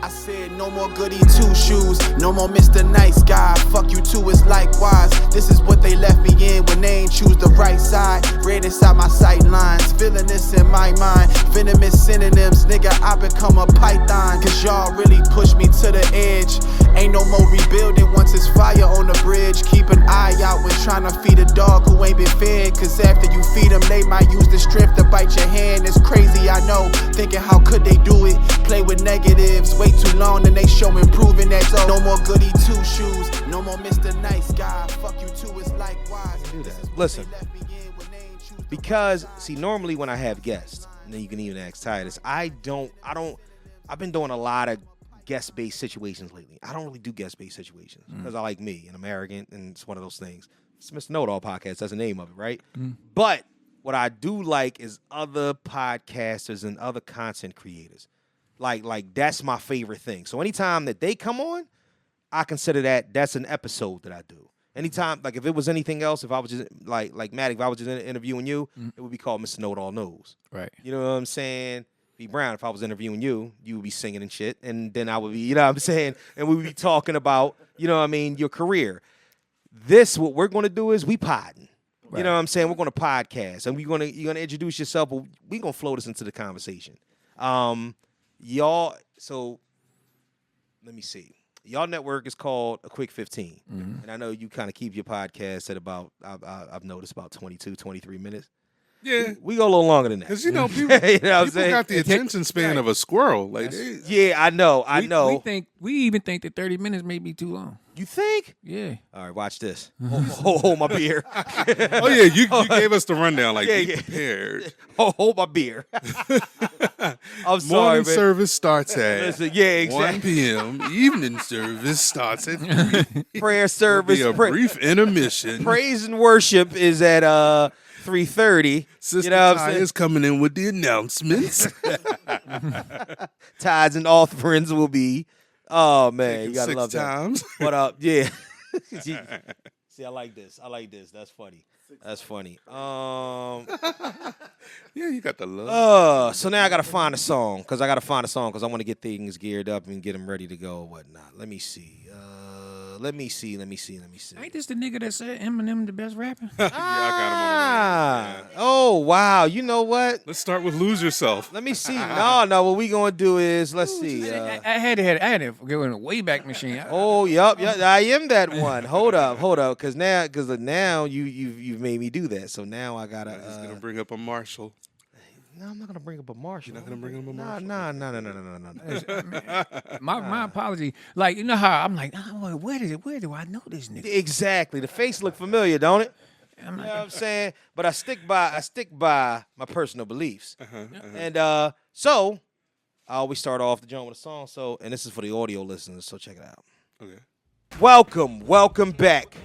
I said no more goody two shoes, no more Mr. Nice Guy. Fuck you too, it's likewise. This is what they left me in when they ain't choose the right side. Red inside my sight lines, feeling this in my mind. Venomous synonyms, nigga, I become a python. Cause y'all really push me to the edge. Ain't no more rebuilding once it's fire on the bridge. Keep an eye out when trying to feed a dog who ain't been fed. Cause after you feed them, they might use the strength to bite your hand. It's crazy, I know. Thinking how could they do it? Play with negatives, way too long, then they show improving that. So no more goody two shoes, no more Mr. Nice Guy. Fuck you too, it's likewise. Listen, because see, normally when I have guests, and then you can even ask Titus, I've been doing a lot of guest-based situations lately. I don't really do guest-based situations because I like me and I'm arrogant, and it's one of those things. It's Mr. Know-It-All podcast. That's the name of it, right? But what I do like is other podcasters and other content creators. Like that's my favorite thing. So anytime that they come on, I consider that's an episode that I do. Anytime, like if it was anything else, if I was just like Matic, if I was just interviewing you, it would be called Mr. Know-It-All Knows. Right. You know what I'm saying? B. Brown, if I was interviewing you, you would be singing and shit, and then I would be, you know what I'm saying, and we would be talking about, you know what I mean, your career. This, what we're going to do is we podding. Right. You know what I'm saying? We're going to podcast, and you're going to introduce yourself, but we're going to flow this into the conversation. Y'all, so let me see. Y'all network is called A Quick 15, and I know you kind of keep your podcast at about, I've noticed, about 22, 23 minutes. Yeah, we go a little longer than that. Because, you know, people, you know people got the attention span of a squirrel. Like, yeah, I know. We even think that 30 minutes may be too long. You think? Yeah. All right, watch this. Hold my beer. Oh, yeah, you gave us the rundown. Like, be prepared. Hold my beer. I'm sorry, Morning man. service starts at Listen, exactly. 1 p.m. Evening service starts at 3. Prayer service. Be a brief intermission. Praise and worship is at 3:30. Sister you know Ty is coming in with the announcements. Tithes and offerings will be. Oh man, you gotta 6 love times. that. What up? Yeah. See, I like this. That's funny. That's funny. Yeah, you got the love. So now I gotta find a song because I want to get things geared up and get them ready to go and whatnot. Let me see. Let me see. Ain't this the nigga that said Eminem the best rapper? Yeah, I got him on the way. Oh wow. You know what? Let's start with Lose Yourself. Let me see. No. What we gonna do is let's see. I had to go in a Wayback Machine. Oh, yup. I am that one. Hold up, because now you've made me do that. So now I gotta. He's gonna bring up a Marshall. No, I'm not gonna bring up a Marshall. You're not gonna bring up a Marshall. No. My apology. Like, you know how I'm like, oh, where do I know this nigga? Exactly. The face look familiar, don't it? You know what I'm saying? But I stick by my personal beliefs. And so I always start off the joint with a song. So, and this is for the audio listeners, so check it out. Okay. Welcome back.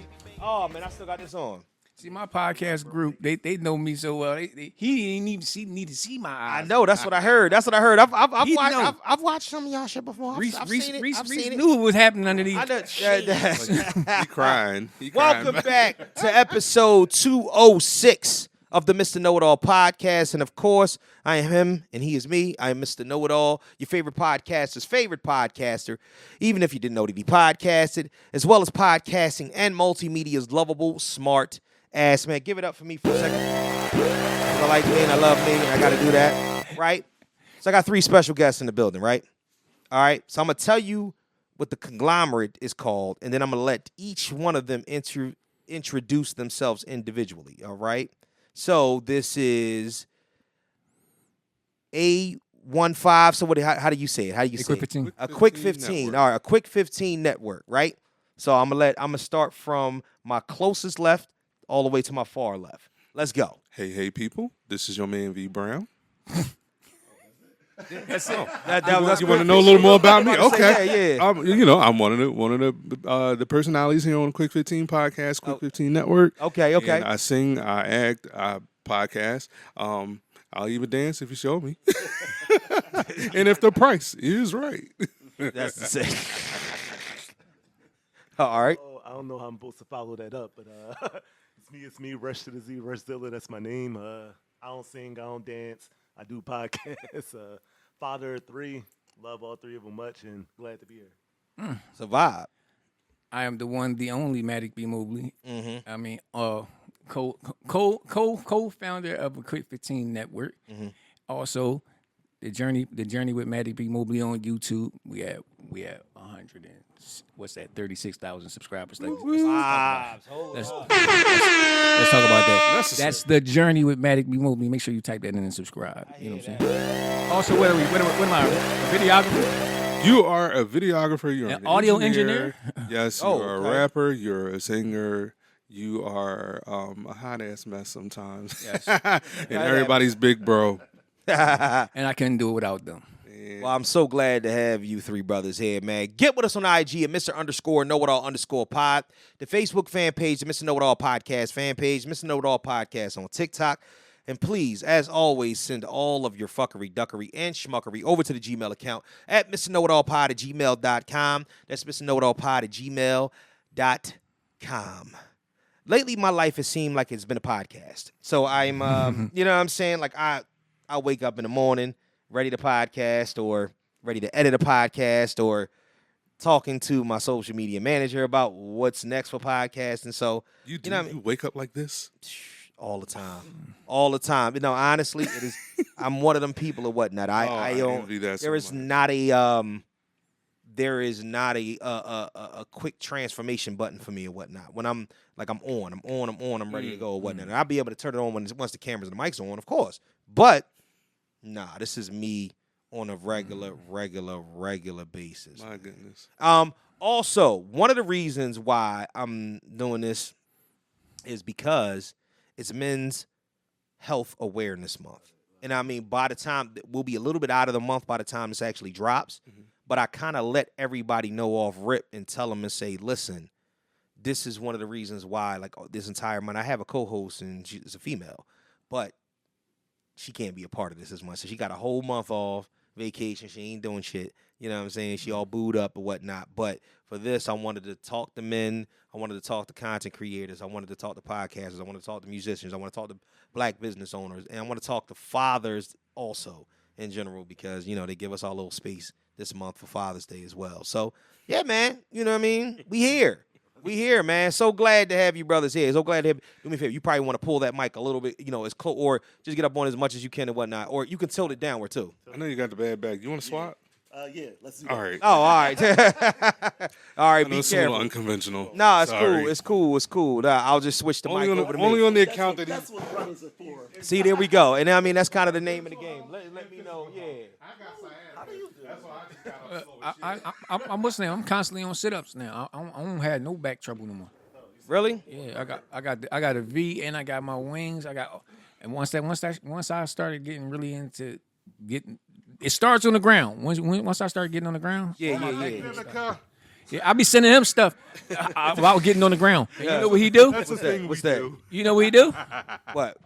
Oh man, I still got this on. See, my podcast group, they know me so well. He didn't even need to see my eyes. I know. That's what I heard. I've watched some of y'all shit before. Reese seen it. knew what was happening under these. He crying. Welcome back to episode 206 of the Mr. Know-It-All podcast. And of course, I am him and he is me. I am Mr. Know-It-All, your favorite podcaster's favorite podcaster, even if you didn't know that he podcasted, as well as podcasting and multimedia's lovable, smart ass man. Give it up for me for a second. I like me and I love me and I got to do that, right? So I got 3 special guests in the building, right? All right. So I'm going to tell you what the conglomerate is called, and then I'm going to let each one of them introduce themselves individually, all right? So this is A15. So how do you say it? How do you say it? 15. A Quick 15. All right, a Quick 15 network, right? So I'm gonna start from my closest left all the way to my far left. Let's go. Hey, people. This is your man, V. Brown. That's it. You want to know a little more about me? Okay. Yeah. I'm one of the personalities here on the Quick 15 podcast, Quick 15 Network. Okay. And I sing, I act, I podcast. I'll even dance if you show me. And if the price is right. That's the same. All right. Oh, I don't know how I'm supposed to follow that up, but it's me, Rush to the Z, Rushzilla. That's my name. I don't sing, I don't dance. I do podcasts. Father of 3, Love all three of them much and glad to be here. It's a vibe. I am the one, the only Matic B Mobley. Mm-hmm. I mean, co-founder of a Quick 15 Network. Mm-hmm. Also, the journey with Matic B Mobley on YouTube. We have 100 and what's that? 36,000 subscribers. Let's talk about that. That's the journey with Matic B Mobley. Make sure you type that in and subscribe. You know what I'm saying? Also, what am I? A videographer? You are a videographer. You're an audio engineer. Yes, you're a rapper. You're a singer. You are a hot ass mess sometimes. Yes. And everybody's big bro. And I couldn't do it without them. Well, I'm so glad to have you three brothers here, man. Get with us on IG at Mr_KnowItAll_pod. The Facebook fan page, the Mr. Know It All Podcast fan page, Mr. Know It All Podcast on TikTok. And please, as always, send all of your fuckery, duckery, and schmuckery over to the Gmail account at MrKnowItAllPod@gmail.com. That's MrKnowItAllPod@gmail.com. Lately, my life has seemed like it's been a podcast. So I'm, you know what I'm saying? Like I wake up in the morning, ready to podcast or ready to edit a podcast or talking to my social media manager about what's next for podcasting. So You do? know what I You wake up like this? all the time. All the time. You know, honestly, it is I'm one of them people or whatnot. I don't envy that so there is much. not a quick transformation button for me or whatnot. When I'm on, I'm ready to go or whatnot. And I'll be able to turn it on once the cameras and the mics are on, of course. But nah, this is me on a regular basis. My goodness. Also, one of the reasons why I'm doing this is because it's Men's Health Awareness Month. And I mean, by the time, we'll be a little bit out of the month by the time this actually drops. Mm-hmm. But I kind of let everybody know off rip and tell them and say, listen, this is one of the reasons why, like, this entire month, I have a co-host and she's a female, but she can't be a part of this as much. So she got a whole month off vacation. She ain't doing shit. You know what I'm saying? She all booed up or whatnot. But for this, I wanted to talk to men. I wanted to talk to content creators. I wanted to talk to podcasters. I wanted to talk to musicians. I want to talk to black business owners. And I want to talk to fathers also in general because, you know, they give us our little space this month for Father's Day as well. So, yeah, man. You know what I mean? We here. We here, man. So glad to have you brothers here. So glad to have. Do me a favor. You probably want to pull that mic a little bit, you know, as close, or just get up on as much as you can and whatnot, or you can tilt it downward too. I know you got the bad back. You want to swap? Yeah, let's do that. All right. Oh, all right. All right. I know Be it's a little careful. unconventional. Nah, it's Sorry. cool. It's cool. It's cool. Nah, I'll just switch the mic over to Only me. on the account that That's what brothers are for. See, there we go. And I mean, that's kind of the name of the game. Let me know. Yeah. I'm listening. I'm constantly on sit-ups now. I don't have no back trouble no more. Really? Yeah, I got a V and I got my wings. And once I started getting really into getting, it starts on the ground. Once I start getting on the ground, Yeah. I be sending him stuff about getting on the ground. And you know what he do? That's the thing What's we that? do. You know what he do? What?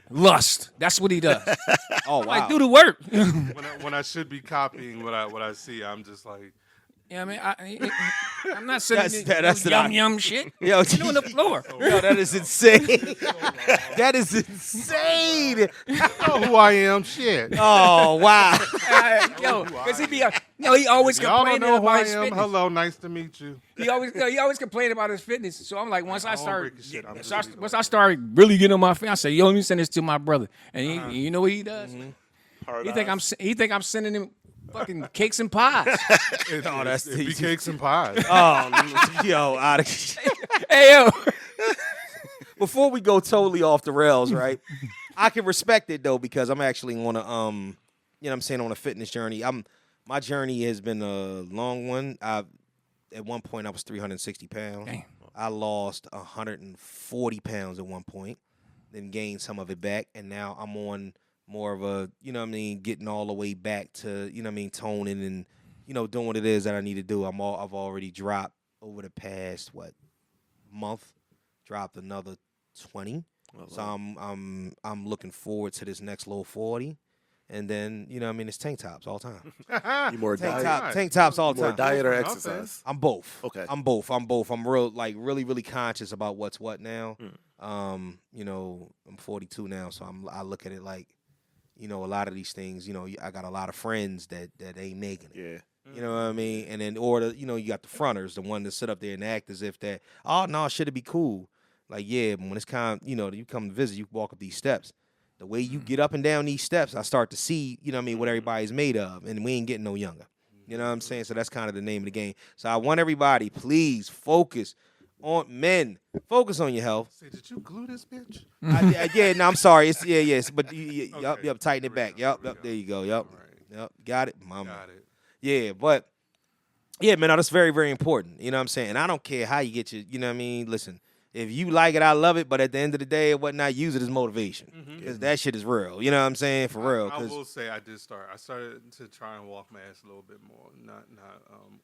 Lust. That's what he does. Oh, wow. Like do the work. When I should be copying what I see, I'm just like, Yeah, I mean, I'm not sitting That's yum shit. Yo, You know, on the floor. Yo, that is insane. That is insane. oh, who I am, shit. Oh, wow. Yo, because he always Y'all don't complaining know who about I his am. fitness. Hello, nice to meet you. He always complained about his fitness. So I'm like, once I break his shit. I'm just once I started really getting on my face, I say, yo, let me send this to my brother. And you know what he does? He think I'm sending him fucking cakes and pies. Oh, that's It'd be cakes and pies. Oh, yo, out of Hey yo, Before we go totally off the rails, right? I can respect it though because I'm actually on a you know what I'm saying, on a fitness journey. My journey has been a long one. At one point I was 360 pounds. Damn. I lost 140 pounds at one point, then gained some of it back, and now I'm on more of a, you know what I mean, getting all the way back to, you know what I mean, toning and, you know, doing what it is that I need to do. I've already dropped over the past month, dropped another 20. So I'm looking forward to this next low 40. And then, you know what I mean, it's tank tops all the time. You more Tank tops all the more time. diet or exercise? I'm both. Okay. I'm both. I'm really conscious about what's what now. You know, I'm 42 now, so I look at it like, you know, a lot of these things, you know, I got a lot of friends that ain't making it. Yeah. You know what I mean? And then, or you know, you got the fronters, the one that sit up there and act as if that, oh no, should it be cool? Like, yeah, but when it's you know, you come to visit, you walk up these steps. The way you get up and down these steps, I start to see, you know what I mean, what everybody's made of, and we ain't getting no younger. You know what I'm saying? So that's kind of the name of the game. So I want everybody, please focus on focus on your health. Say, did you glue this bitch? Yeah, no, I'm sorry. It's yes, but yup, Okay. yup, tighten it back. There we Yup, go. there you go. Yup, All right. yup, got it, mama. Got it. Yeah, but yeah, man, that's very, very important. You know what I'm saying? And I don't care how you get your, you know what I mean? Listen, if you like it, I love it. But at the end of the day, or whatnot, use it as motivation. Because that shit is real. You know what I'm saying? For real. I 'cause- will say I did start. I started to try and walk my ass a little bit more, not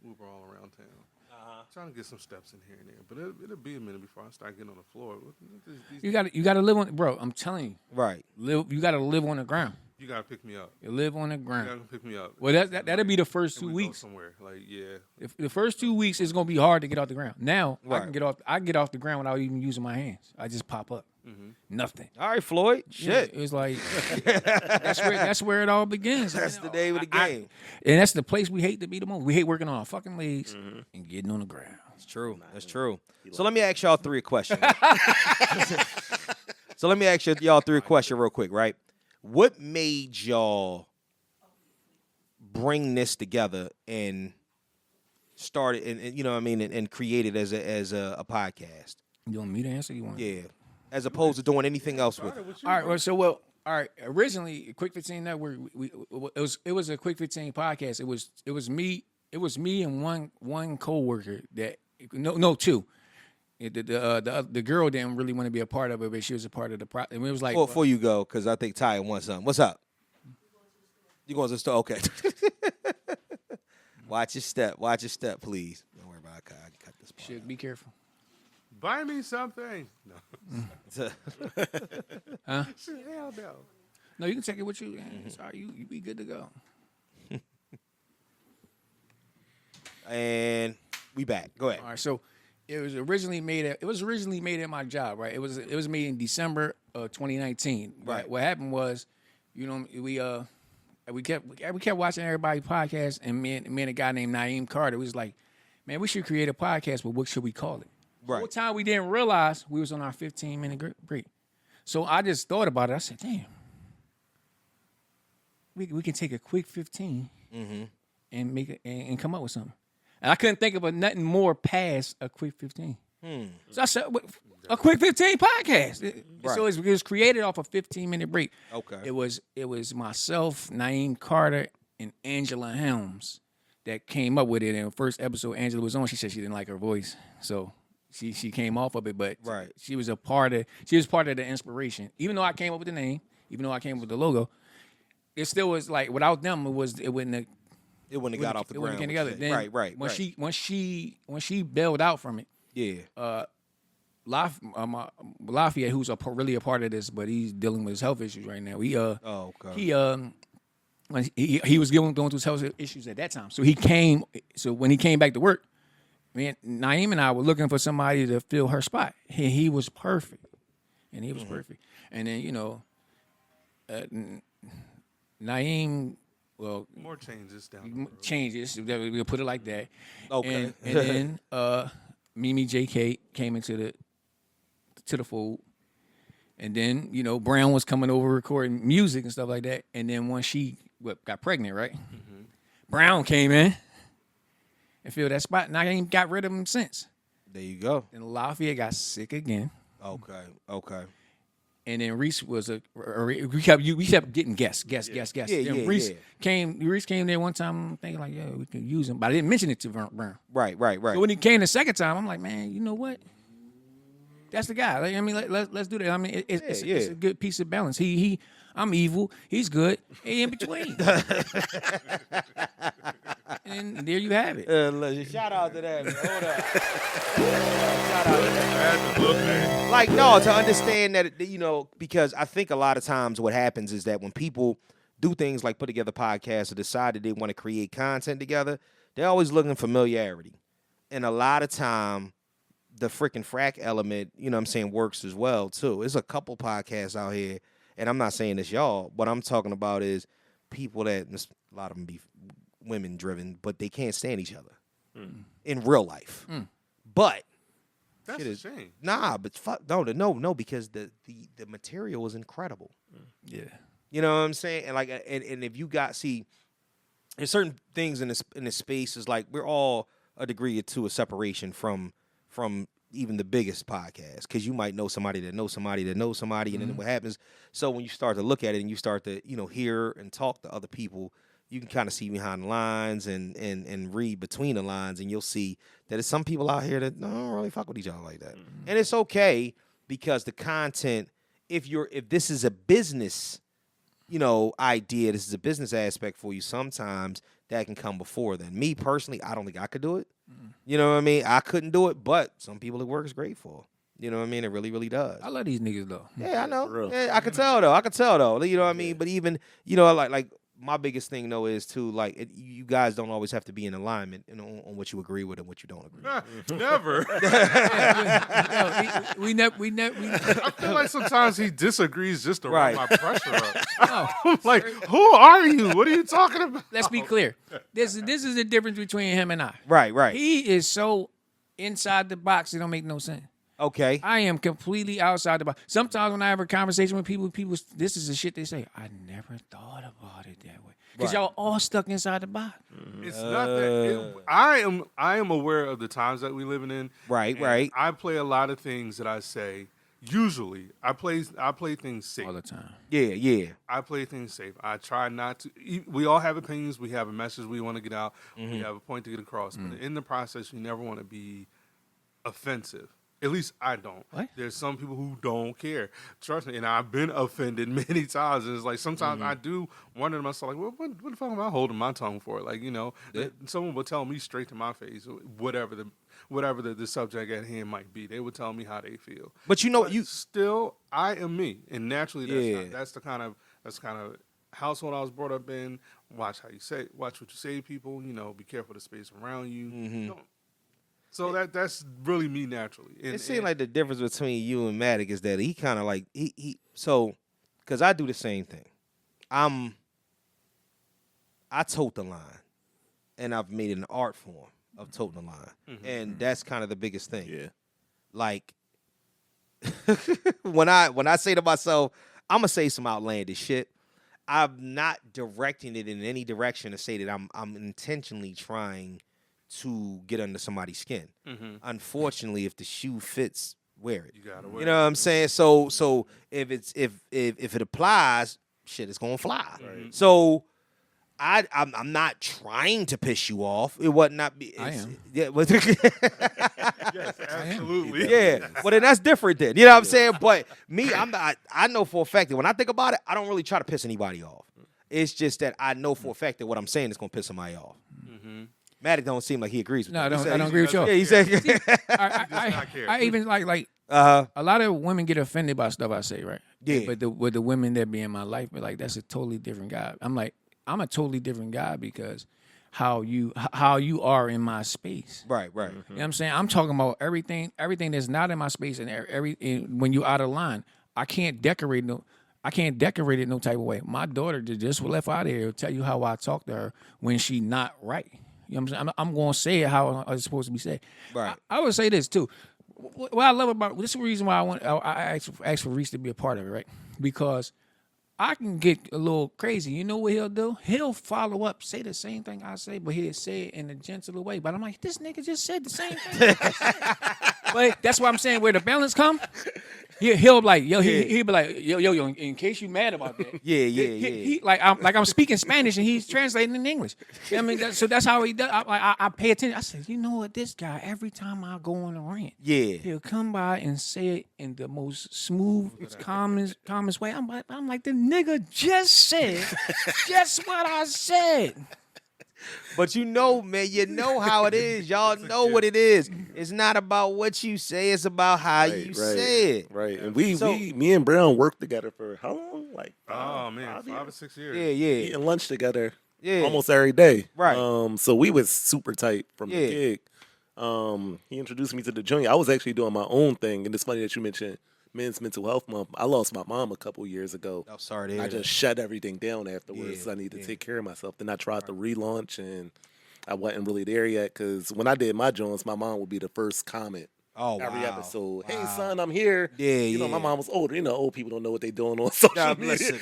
Uber all around town. Trying to get some steps in here and there, but it'll be a minute before I start getting on the floor. You got to live on, bro. I'm telling you, right. you got to live on the ground. You gotta pick me up. You live on the You ground. gotta pick me up. Well, that'll be the first And 2 we go weeks. somewhere. Like, yeah. If the first 2 weeks is gonna be hard to get off the ground. Now I Right. can get off. I get off the ground without even using my hands. I just pop up. Nothing. All right, Floyd. Yeah, Shit. it's like that's where it all begins. That's the name of the game. And that's the place we hate to be the most. We hate working on our fucking legs and getting on the ground. It's true. That's true. So let me ask y'all three questions. So let me ask y'all three questions real quick, right? What made y'all bring this together and start it and you know what I mean and create it as a podcast? You want me to answer? You want? Yeah. As opposed to doing anything else with it. All right. All right. Originally, Quick 15 Network. It was a Quick 15 podcast. It was me and one coworker that two. The girl didn't really want to be a part of it, but she was a part of the pro. And it was like Before you go, because I think Ty wants something. What's up? You going to the store? Okay. Watch your step. Watch your step, please. Don't worry about it. I can cut this part. shit. Be careful. Buy me something. No. Huh? Shit, hell no. No, you can take it with you. Sorry, you be good to go. And we back. Go ahead. All right, so it was originally made at my job, right? It was made in December of 2019. Right. What happened was, you know, we kept watching everybody's podcast, and me and a guy named Naeem Carter was like, man, we should create a podcast, but what should we call it? Right. The whole time we didn't realize we was on our 15-minute break. So I just thought about it. I said, damn, we can take a quick 15 and make it and come up with something. And I couldn't think of nothing more past a quick 15. So I said, a quick 15 podcast. So it was created off a 15-minute break. Okay. It was myself, Naeem Carter, and Angela Helms that came up with it. In the first episode Angela was on, she said she didn't like her voice. So she came off of it, but Right. she was part of the inspiration. Even though I came up with the name, even though I came up with the logo, it still was like without them it wouldn't have It wouldn't have got off the it wouldn't ground. have came together. Then Right. When she bailed out from it, Yeah. Lafayette, who's really a part of this, but he's dealing with his health issues right now. Oh, okay. He was going through his health issues at that time. So when he came back to work, man, Naeem and I were looking for somebody to fill her spot. He was perfect, and he was perfect. And then Naeem, well, More changes down the road. changes. We'll put it like that. Okay. And then Mimi JK came into the fold. And then, Brown was coming over recording music and stuff like that. And then once she got pregnant, right? Brown came in and filled that spot. And I ain't got rid of him since. There you go. And Lafayette got sick again. Okay. And then Reese we kept getting guests. Yeah, Reese came there one time thinking like, yeah, we can use him. But I didn't mention it to Brown. Right. So when he came the second time, I'm like, man, you know what? That's the guy. Like, I mean, let's do that. I mean, it's a good piece of balance. I'm evil. He's good. He in between. And there you have it. Shout out to that, man. Hold up. Shout out to that. Like, no, to understand that, because I think a lot of times what happens is that when people do things like put together podcasts or decide that they want to create content together, they're always looking for familiarity. And a lot of time, the freaking frack element, works as well, too. There's a couple podcasts out here, and I'm not saying this y'all. What I'm talking about is people that a lot of them be women driven, but they can't stand each other in real life. But That's a shame. nah, but fuck no, because the material is incredible. Yeah. You know what I'm saying? And like, and if you got there's certain things in this space is like we're all a degree or two of separation from even the biggest podcast, because you might know somebody that knows somebody that knows somebody, and then what happens? So when you start to look at it and you start to hear and talk to other people, you can kind of see behind the lines and read between the lines, and you'll see that there's some people out here that don't really fuck with each other like that, and it's okay because the content, if this is a business, idea, this is a business aspect for you, sometimes that can come before then. Me personally, I don't think I could do it. You know what I mean? I couldn't do it, but some people it works great for. You know what I mean? It really, really does. I love these niggas though. Yeah, I know. For real. Yeah, I can tell though. You know what I mean? But even, like my biggest thing though is too, like you guys don't always have to be in alignment on what you agree with and what you don't agree with. Never. We never. I feel like sometimes he disagrees just to Right. run my pressure up. I'm like, who are you? What are you talking about? Let's be clear. This is the difference between him and I. Right. He is so inside the box, it don't make no sense. Okay. I am completely outside the box. Sometimes when I have a conversation with people, this is the shit they say. I never thought about it that way. Because y'all all stuck inside the box. It's not that. I am aware of the times that we living in. Right. I play a lot of things that I say. Usually, I play things safe. All the time. Yeah. I play things safe. I try not to. We all have opinions. We have a message we want to get out. We have a point to get across. But in the process, you never want to be offensive. At least I don't. What? There's some people who don't care. Trust me, and I've been offended many times. And it's like sometimes I do wonder to myself, like, what the fuck am I holding my tongue for? Like, someone will tell me straight to my face, whatever the subject at hand might be. They would tell me how they feel. But Still, I am me, and naturally, that's the kind of household I was brought up in. Watch what you say to people. Be careful of the space around you. So that's really me naturally. It seems like the difference between you and Matic is that he kind of like because I do the same thing. I tote the line, and I've made an art form of toting the line, and that's kind of the biggest thing. Yeah. Like when I say to myself, I'm gonna say some outlandish shit, I'm not directing it in any direction to say that I'm intentionally trying to get under somebody's skin. Unfortunately, if the shoe fits, wear it. You gotta wear You know what I'm saying? So if it applies, shit, it's gonna fly. Right. So I'm not trying to piss you off. It would not be. I am. Yeah, Yes, absolutely. yeah. Well, then that's different. Then you know what I'm saying. But me, I'm not. I know for a fact that when I think about it, I don't really try to piss anybody off. It's just that I know for a fact that what I'm saying is gonna piss somebody off. Matic don't seem like he agrees with No, that. I don't agree with y'all. Yeah, he said. I even like Uh-huh. a lot of women get offended by stuff I say, right? Yeah. But with the women that be in my life, but like that's a totally different guy. I'm a totally different guy because how you are in my space. Right. You know what I'm saying? I'm talking about everything that's not in my space, and when you out of line, I can't decorate it no type of way. My daughter just left out of here to tell you how I talk to her when she not right. You know what I'm saying? I'm going to say it how it's supposed to be said. Right. I would say this too. What I love about this is the reason why I asked for Reese to be a part of it, right? Because I can get a little crazy. You know what he'll do? He'll follow up, say the same thing I say, but he'll say it in a gentler way. But I'm like, this nigga just said the same thing. But that's what I'm saying. Where the balance come, he'll be like, yo, he'll be like, yo, in case you mad about that. Yeah. He I'm speaking Spanish and he's translating in English. You know what I mean? So that's how he does. I pay attention. I said, you know what, this guy, every time I go on a rant, Yeah. he'll come by and say it in the most smooth, calmest way. I'm like, the nigga just said just what I said. But man, you know how it is. Y'all know what it is. It's not about what you say. It's about how you say it. Right. And me and Brown worked together for how long? Like 5 or 6 years. Yeah. eating lunch together Yeah. almost every day. Right. So we was super tight from the gig. He introduced me to the junior. I was actually doing my own thing, and it's funny that you mentioned Men's Mental Health Month. I lost my mom a couple years ago. I'm sorry to I hear just that. shut everything down afterwards. Yeah, So I need to yeah. take care of myself. Then I tried to relaunch, and I wasn't really there yet because when I did my joints, my mom would be the first comment. Oh, Every wow. episode, hey Wow. son, I'm here. Yeah, you know, my yeah. mom was older. You know, old people don't know what they're doing on social Nah, media. listen.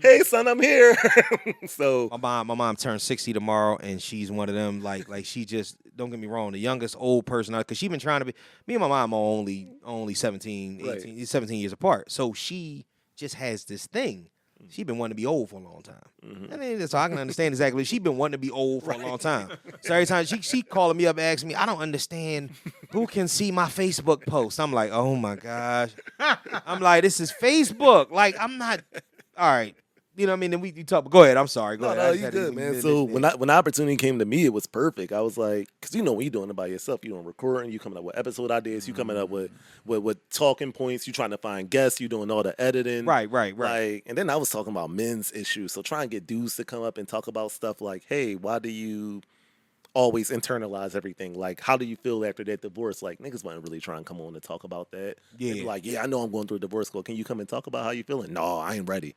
Hey son, I'm here. So My mom turned 60 tomorrow, and she's one of them. Like she just, don't get me wrong, the youngest old person, because she been trying to be. Me and my mom are only 17, 18, Right. 17 years apart. So she just has this thing. She been wanting to be old for a long time. Mm-hmm. And then, so I can understand exactly. She been wanting to be old for a long time. So every time she calling me up asking me, I don't understand who can see my Facebook post. I'm like, oh my gosh. I'm like, this is Facebook. Like, I'm not. All right. You know what I mean? Then we talk. Go ahead. I'm sorry. Go ahead. I No, just you had to- good, man. So when the opportunity came to me, it was perfect. I was like, because you know when you're doing it by yourself, you're doing recording, you coming up with episode ideas, you coming up with talking points, you trying to find guests, you doing all the editing. Right. Like, and then I was talking about men's issues. So try and get dudes to come up and talk about stuff like, hey, why do you always internalize everything? Like, how do you feel after that divorce? Like, niggas wasn't really trying to come on and talk about that. Yeah. They'd be like, yeah, I know I'm going through a divorce. Well, can you come and talk about how you feeling? No, I ain't ready.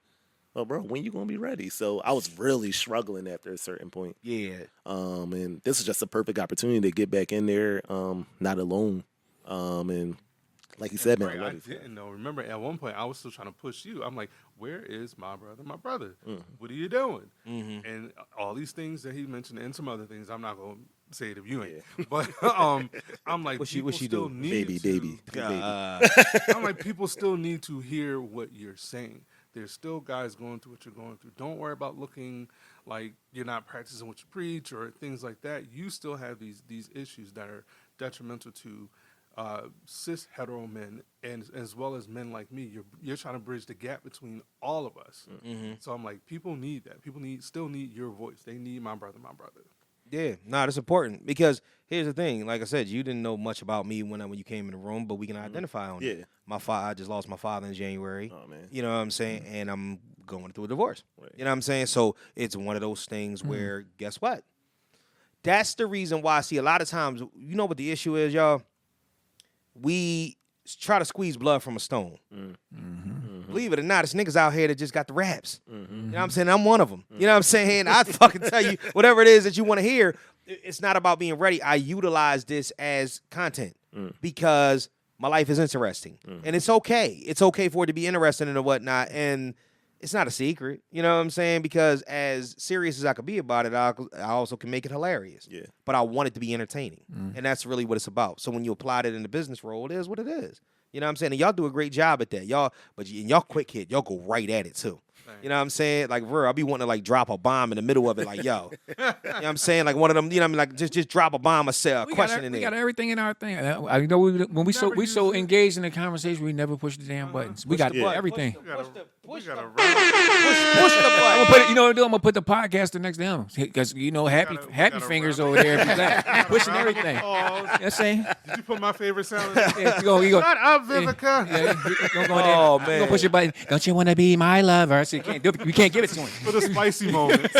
Well, bro, when you gonna be ready? So I was really struggling after a certain point. Yeah. And this is just a perfect opportunity to get back in there, not alone. And like you said, man, Right, I'm I ready for it. didn't know. Remember, at one point, I was still trying to push you. I'm like, where is my brother? My brother. Mm. What are you doing? And all these things that he mentioned and some other things, I'm not going to say it if you ain't. But I'm like, What she people still do? need Baby. I'm like, people still need to hear what you're saying. There's still guys going through what you're going through. Don't worry about looking like you're not practicing what you preach or things like that. You still have these issues that are detrimental to cis hetero men and as well as men like me. You're trying to bridge the gap between all of us. So I'm like, people need that. People still need your voice. They need my brother. Yeah, that's important because here's the thing. Like I said, you didn't know much about me when you came in the room, but we can identify on it. Yeah. My father, I just lost my father in January. Oh, man. You know what I'm saying? And I'm going through a divorce. Right. You know what I'm saying? So it's one of those things where, guess what? That's the reason why I see a lot of times, you know what the issue is, y'all? We try to squeeze blood from a stone. Believe it or not, it's niggas out here that just got the raps. You know what I'm saying? I'm one of them. You know what I'm saying? I fucking tell you, whatever it is that you want to hear, it's not about being ready. I utilize this as content because my life is interesting. And it's okay. It's okay for it to be interesting and whatnot. And it's not a secret. You know what I'm saying? Because as serious as I could be about it, I also can make it hilarious. Yeah. But I want it to be entertaining. And that's really what it's about. So when you apply it in the business role, it is what it is. You know what I'm saying? And y'all do a great job at that. Y'all quick hit. Y'all go right at it too. You know what I'm saying? Like, bro, I'll be wanting to like drop a bomb in the middle of it, like, yo. You know what I'm saying? Like one of them, you know what I mean? Like just drop a bomb, a question in We there. got everything in our thing. I know when we so engaged in the conversation, we never push the damn buttons. We got everything. Push the button. I'm gonna put it. You know what I'm doing? I'm gonna put the podcaster next to him because you know happy fingers over there pushing everything. You know what I'm saying? Did you put my favorite sound in? Yeah, you go. Shut up, Vivica. Go in there. Oh, You man. gonna push your button. Don't you want to be my lover? So you can't do it. You can't give it to him. For the spicy moments.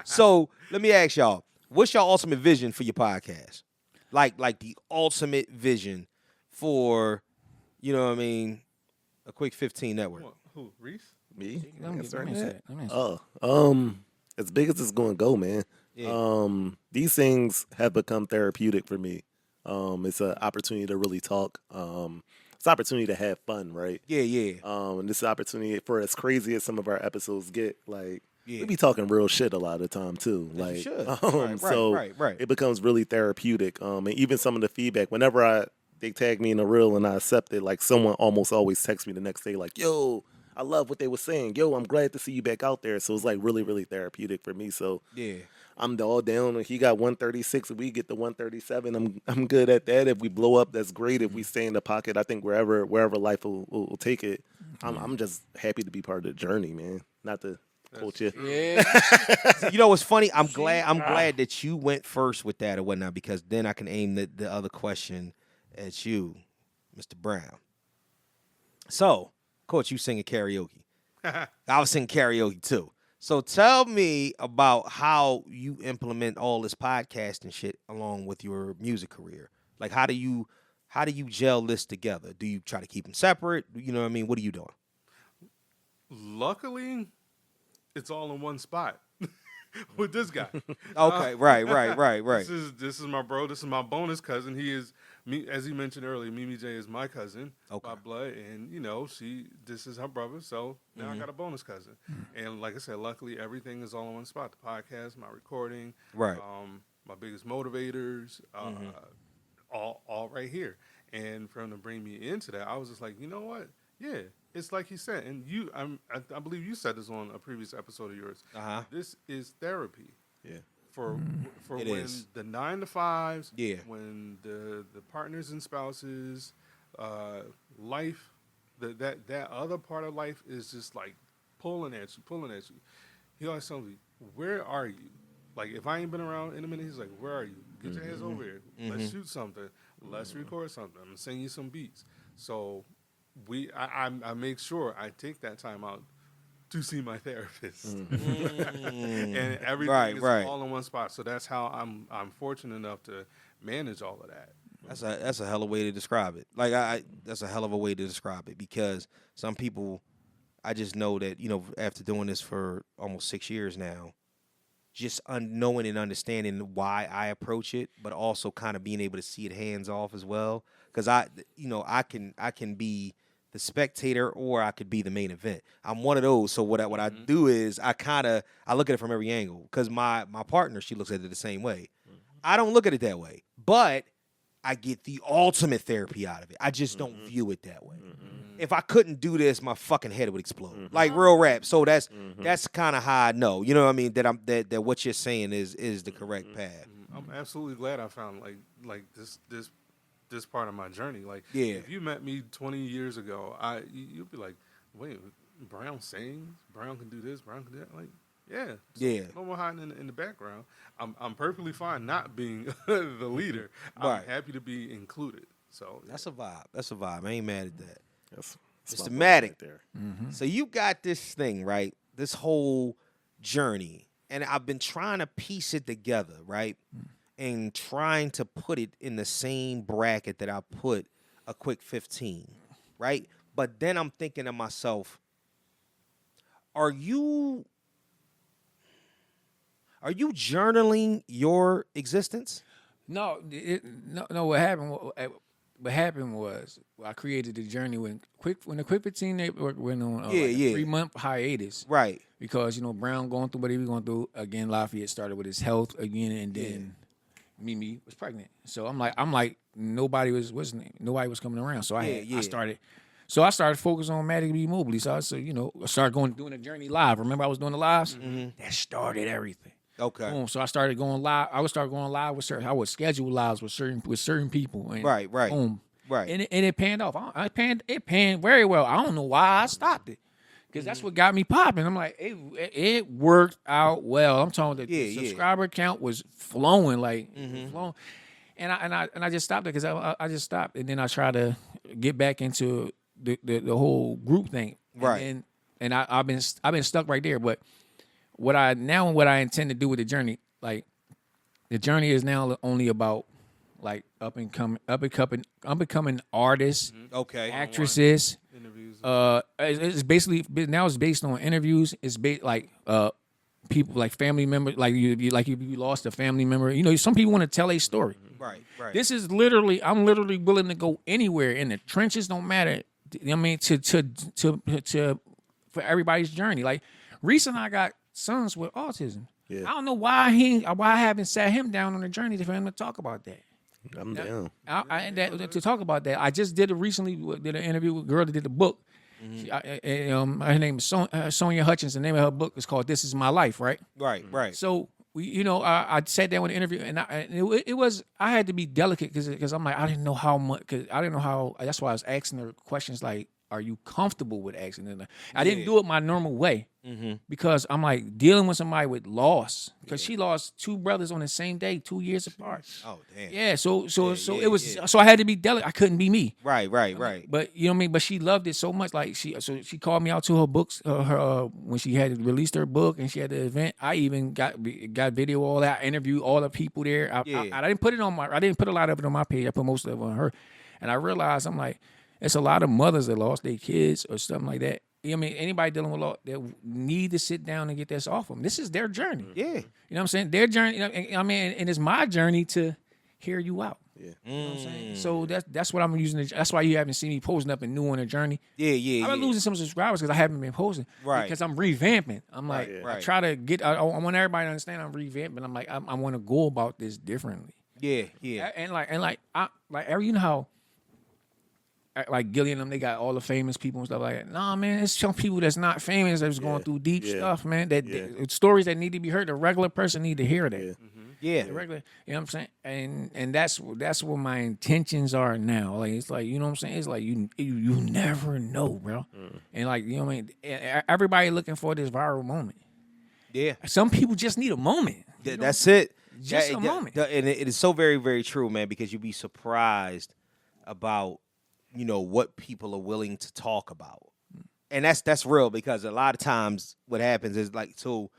So let me ask y'all, what's your ultimate vision for your podcast? Like the ultimate vision for, you know what I mean, a quick 15 network. Who, Reese? Me? Let me Starting say that? it. Let me say it. As big as it's going to go, man. Yeah. These things have become therapeutic for me. It's an opportunity to really talk. It's an opportunity to have fun, right? Yeah. And this is an opportunity for as crazy as some of our episodes get. Like, Yeah. we be talking real shit a lot of the time too. Yes, Like, you should. so Right. it becomes really therapeutic. And even some of the feedback, whenever they tag me in a reel and I accept it, like someone almost always texts me the next day, like, "Yo, I love what they were saying. Yo, I'm glad to see you back out there." So it's like really, really therapeutic for me. So Yeah. I'm all down. If he got 136 and we get the 137, I'm good at that. If we blow up, that's great. If we stay in the pocket, I think wherever life will take it, I'm just happy to be part of the journey, man. Not to quote you. Yeah. You know what's funny? I'm glad that you went first with that or whatnot, because then I can aim the other question at you, Mr. Brown. So, Coach, you singing karaoke. I was singing karaoke too. So tell me about how you implement all this podcasting shit along with your music career. Like how do you How do you gel this together? Do you try to keep them separate? You know what I mean? What are you doing? Luckily, it's all in one spot with this guy. Okay, right. This is my bro. This is my bonus cousin. He is me, as he mentioned earlier. Mimi J is my cousin by blood, and this is her brother. So now I got a bonus cousin, and like I said, luckily everything is all in one spot. The podcast, my recording, right. My biggest motivators, all right here. And for him to bring me into that, I was just like, you know what? Yeah, it's like he said, and I believe you said this on a previous episode of yours. This is therapy. Yeah. For It when is. the 9 to 5s, Yeah. when the partners and spouses, life, that other part of life is just like pulling at you. He always tells me, "Where are you?" Like, if I ain't been around in a minute, he's like, "Where are you? Get your hands over here. Let's shoot something. Let's record something. I'm gonna send you some beats." So I make sure I take that time out to see my therapist, and everything is all in one spot. So that's how I'm fortunate enough to manage all of that. That's a hell of a way to describe it. Like that's a hell of a way to describe it, because some people, I just know that after doing this for almost 6 years now, just knowing and understanding why I approach it, but also kind of being able to see it hands off as well. Because I can be the spectator, or I could be the main event. I'm one of those. So what I do is I look at it from every angle. Because my partner, she looks at it the same way. I don't look at it that way, but I get the ultimate therapy out of it. I just don't view it that way. If I couldn't do this, my fucking head would explode. Like real rap. So that's kind of how I know. You know what I mean? That what you're saying is the correct path. I'm absolutely glad I found like this part of my journey. Like, yeah. If you met me 20 years ago, you'd be like, wait, Brown sings? Brown can do this? Brown can do that? Like, yeah. Yeah. No more hiding in the background. I'm perfectly fine not being the leader. I'm happy to be included. So that's a vibe. That's a vibe. I ain't mad at that. That's Mr. Matic. there. So you got this thing, right? This whole journey. And I've been trying to piece it together, right? And trying to put it in the same bracket that I put a quick 15, right? But then I'm thinking to myself, are you journaling your existence? No. What happened was I created the journey when the Quick 15 Network went on a 3-month hiatus, right? Because Brown going through what he was going through again. Lafayette started with his health again, and then Mimi was pregnant. So I'm like nobody was coming around. So I started. So I started focusing on Matic B Mobley. So I started doing the journey live. Remember I was doing the lives? That started everything. Okay. Boom. So I started going live. I would start going live with certain. I would schedule lives with certain people. And right. Boom. Right. And it panned off. It panned very well. I don't know why I stopped it, because that's what got me popping. I'm like, it worked out well. I'm talking the subscriber count was flowing, flowing. And I just stopped it because I just stopped, and then I tried to get back into the whole group thing. Right. And I've been stuck right there. But what I intend to do with the journey, like the journey is now only about like up and coming artists, actresses. Interviews. It's basically now it's based on interviews. It's people like family members, like you lost a family member. Some people want to tell a story. Right. This is I'm literally willing to go anywhere in the trenches. Don't matter. I mean, to for everybody's journey. Like recently, I got sons with autism. Yeah. I don't know why I haven't sat him down on a journey for him to talk about that. I'm down. To talk about that, I just did an interview with a girl that did the book. Her name is Sonia Hutchins. The name of her book is called "This Is My Life." Right. So I sat down with the interview, and I had to be delicate because I'm like, I didn't know how much. Cause I didn't know how. That's why I was asking her questions like, "Are you comfortable with asking them?" I didn't do it my normal way because I'm like dealing with somebody with loss, because she lost 2 brothers on the same day, 2 years apart. Oh damn. Yeah. So it was. So I had to be delicate. I couldn't be me. Right. But you know what I mean. But she loved it so much. Like she called me out to her books. When she had released her book and she had the event, I even got video all that. I interviewed all the people there. I didn't put it on I didn't put a lot of it on my page. I put most of it on her. And I realized, I'm like, it's a lot of mothers that lost their kids or something like that. You know what I mean? Anybody dealing with law, they need to sit down and get this off them. This is their journey. Yeah. You know what I'm saying? Their journey. I mean, and it's my journey to hear you out. Yeah. You know what I'm saying? So that's what I'm using. That's why you haven't seen me posting up and new on the journey. Yeah. I've been losing some subscribers because I haven't been posting. Right. Because I'm revamping. I'm like, Right. I try to get. I want everybody to understand I'm revamping. I'm like, I want to go about this differently. Yeah. And you know how. Like Gilly and them, they got all the famous people and stuff like that. Nah, man, it's some people that's not famous that's going through deep stuff, man. That stories that need to be heard. The regular person need to hear that. Yeah. The regular, you know what I'm saying? And that's what my intentions are now. Like it's like, you know what I'm saying? It's like you never know, bro. And like, you know what I mean? Everybody looking for this viral moment. Yeah. Some people just need a moment. That's it. Just a moment. And it is so very, very true, man, because you'd be surprised about, you know, what people are willing to talk about. And that's real, because a lot of times what happens is, like, so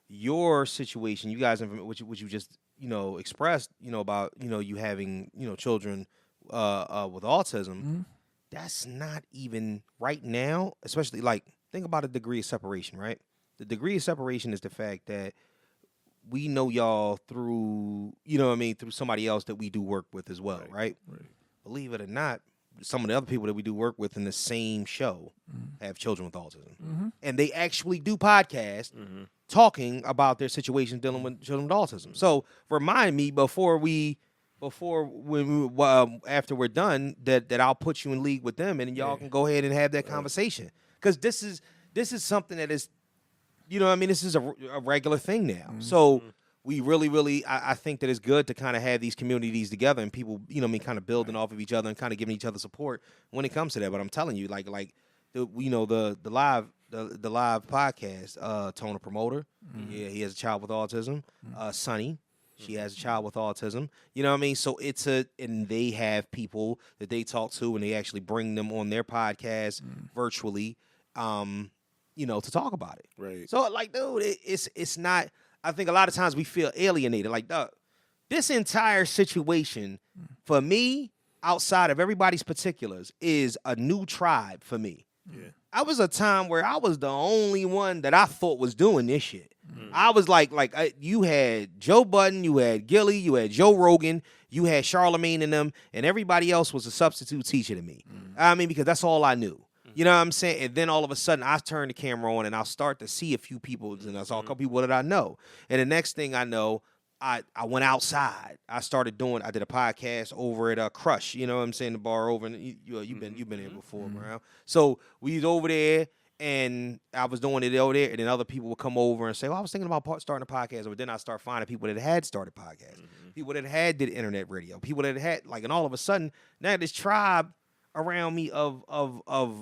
your situation, you guys, which you just, you know, expressed, you know, about, you know, you having, you know, children with autism, that's not even right now, especially, like, think about a degree of separation, right? The degree of separation is the fact that we know y'all through, you know what I mean, through somebody else that we do work with as well, right? Believe it or not, some of the other people that we do work with in the same show have children with autism. And they actually do podcasts talking about their situation dealing with children with autism. So remind me after we're done that I'll put you in league with them, and y'all can go ahead and have that conversation. Because this is something that is, you know what I mean, this is a regular thing now. So we really, I think that it's good to kind of have these communities together and people, you know what I mean, kind of building off of each other and kind of giving each other support when it comes to that. But I'm telling you, like the live podcast, Tona Promoter, yeah, he has a child with autism. Sunny, she has a child with autism. You know what I mean? So and they have people that they talk to, and they actually bring them on their podcast virtually, you know, to talk about it. Right. So, like, dude, it's not. I think a lot of times we feel alienated. Like, this entire situation for me, outside of everybody's particulars, is a new tribe for me. Yeah. I was a time where I was the only one that I thought was doing this shit. I was like you had Joe Budden, you had Gilly, you had Joe Rogan, you had Charlemagne and them, and everybody else was a substitute teacher to me. I mean, because that's all I knew. You know what I'm saying? And then all of a sudden, I turn the camera on, and I'll start to see a few people, and I saw a couple people that I know. And the next thing I know, I went outside. I did a podcast over at Crush, you know what I'm saying, the bar over, and you've been here before, Brown. So we was over there, and I was doing it over there, and then other people would come over and say, well, I was thinking about starting a podcast. But then I start finding people that had started podcasts, people that had did internet radio, people that had, like, and all of a sudden, now this tribe around me of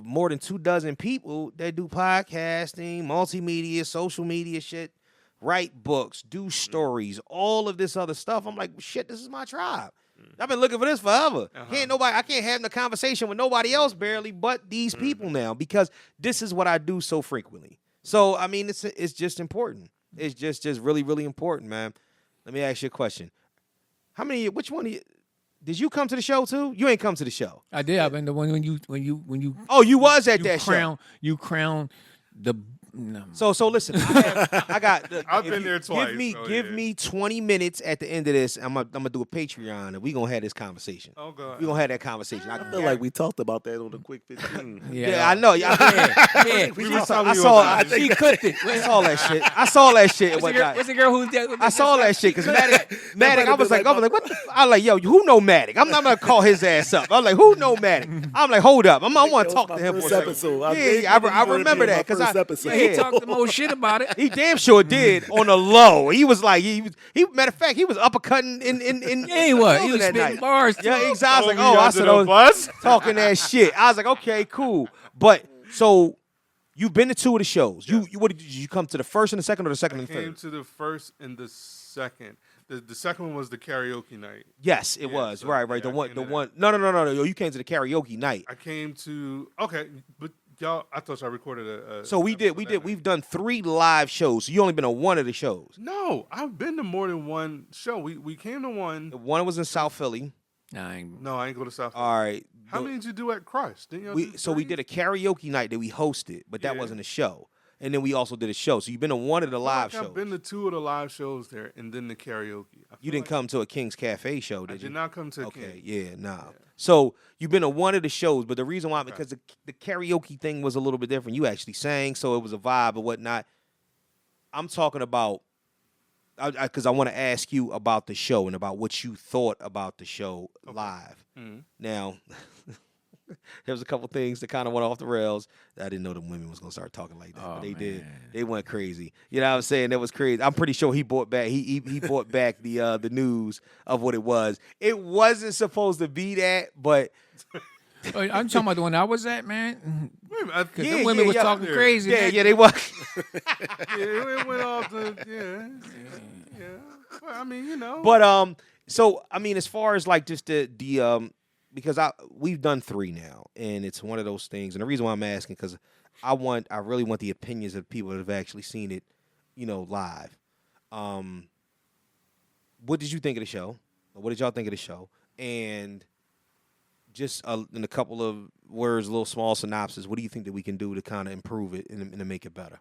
more than 24 people that do podcasting, multimedia, social media shit, write books, do stories, all of this other stuff. I'm like, shit, this is my tribe. I've been looking for this forever. I can't have a conversation with nobody else barely but these people now, because this is what I do so frequently. So, I mean, it's just important. It's just really, really important, man. Let me ask you a question. Which one of you, did you come to the show too? You ain't come to the show. I did. I've been the one when you. Oh, you was at that show. You crown the. No. So listen. I got. I've been there twice. Give me 20 minutes at the end of this. I'm gonna do a Patreon, and we gonna have this conversation. Oh God. We gonna have that conversation. I feel like we talked about that on the quick 15. Yeah, I know. Yeah, I think he cooked it. I saw that shit. I saw that shit. What's the girl who's there? I saw that shit because Matic. I was like, what? I was like, yo, who know Matic? I'm not gonna call his ass up. I was like, who know Matic? I'm like, hold up. I want to talk to him for a second. I remember that because he talked the most shit about it. He damn sure did on the low. He was like, matter of fact, he was uppercutting in yeah, he was spitting night. bars. Yeah, exactly. I said, talking that shit. I was like, okay, cool. But so you've been to two of the shows. Yeah. Did you come to the first and the second, or the second and the third? I came to the first and the second. The second one was the karaoke night. Yes, it was. So, right. The one. No. You came to the karaoke night. I came to but y'all. I thought y'all recorded a. So we did. We've done 3 live shows. So you only been on one of the shows. No, I've been to more than one show. We came to one. One was in South Philly. No, I ain't go to South Philly. All right. How many did you do at Crush? Didn't you do So we 3? did a karaoke night that we hosted, but that Yeah. wasn't a show. And then we also did a show. So you've been to one of the live shows. I've been to 2 of the live shows there, and then the karaoke. You didn't come to a King's Cafe show, I did you? did not come to a Okay, King. yeah, nah. So you've been to one of the shows, but the reason why, because the karaoke thing was a little bit different. You actually sang, so it was a vibe or whatnot. I'm talking about, because I want to ask you about the show and about what you thought about the show live. Mhm. Now, there was a couple things that kind of went off the rails. I didn't know the women was gonna start talking like that, but they did. They went crazy. You know what I'm saying? That was crazy. I'm pretty sure he brought back. He brought back the news of what it was. It wasn't supposed to be that, but I'm talking about the one I was at, man. Because Yeah, the women was yeah. talking crazy. yeah, man. yeah, they was. It went off the yeah. But, I mean, you know. But so I mean, as far as like just the because we've done 3 now, and it's one of those things. And the reason why I'm asking, because I really want the opinions of people that have actually seen it, live. What did you think of the show? What did y'all think of the show? And just in a couple of words, a little small synopsis, what do you think that we can do to kind of improve it and to make it better?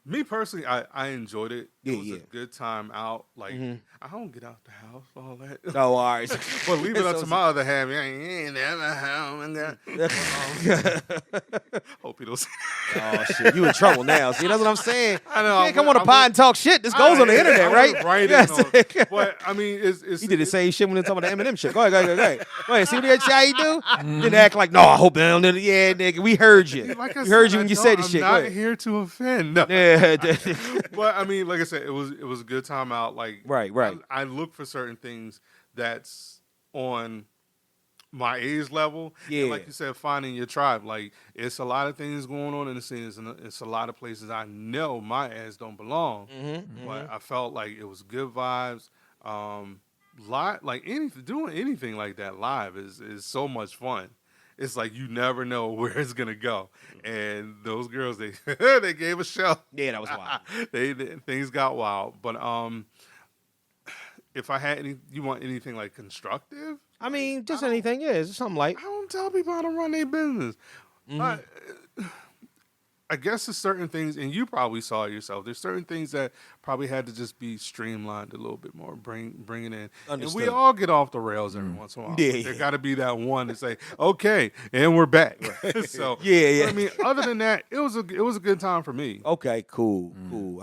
Me personally, I enjoyed it. It Yeah, was yeah. a good time out. Like, I don't get out the house, all that. Oh, all right. But leave it up to my other half. I ain't never home. Hope you don't see Oh, shit. You in trouble now. See, that's what I'm saying. I know, You can't come on the I pod went- and talk shit. This goes on the internet, I right? was right Yeah, in on it. But, I mean, it's He did the same shit when they talking about the Eminem shit. Go ahead. Go ahead. See what how you do? Didn't act like, no, I hope they don't. Yeah, nigga, we heard you. Like I We heard said, you when I you don't- said the shit. Go I'm not ahead. here to offend. No. Yeah. But I mean, like I said, it was a good time out. Like Right. I look for certain things that's on my age level. Yeah. And like you said, finding your tribe. Like it's a lot of things going on in the scenes, and it's a lot of places I know my ass don't belong. But I felt like it was good vibes. Live, like doing anything like that live is so much fun. It's like you never know where it's gonna go, and those girls they they gave a show. Yeah, that was wild. Things got wild, but if I had you want anything like constructive? I mean, just anything. Yeah, it's something like. I don't tell people how to run their business. I guess there's certain things, and you probably saw it yourself. There's certain things that probably had to just be streamlined a little bit more, bring it in. Understood. And we all get off the rails every once in a while. Yeah, But there yeah. got to be that one to say, okay, and we're back. So Yeah. but I mean, other than that, it was a good time for me. Okay, cool.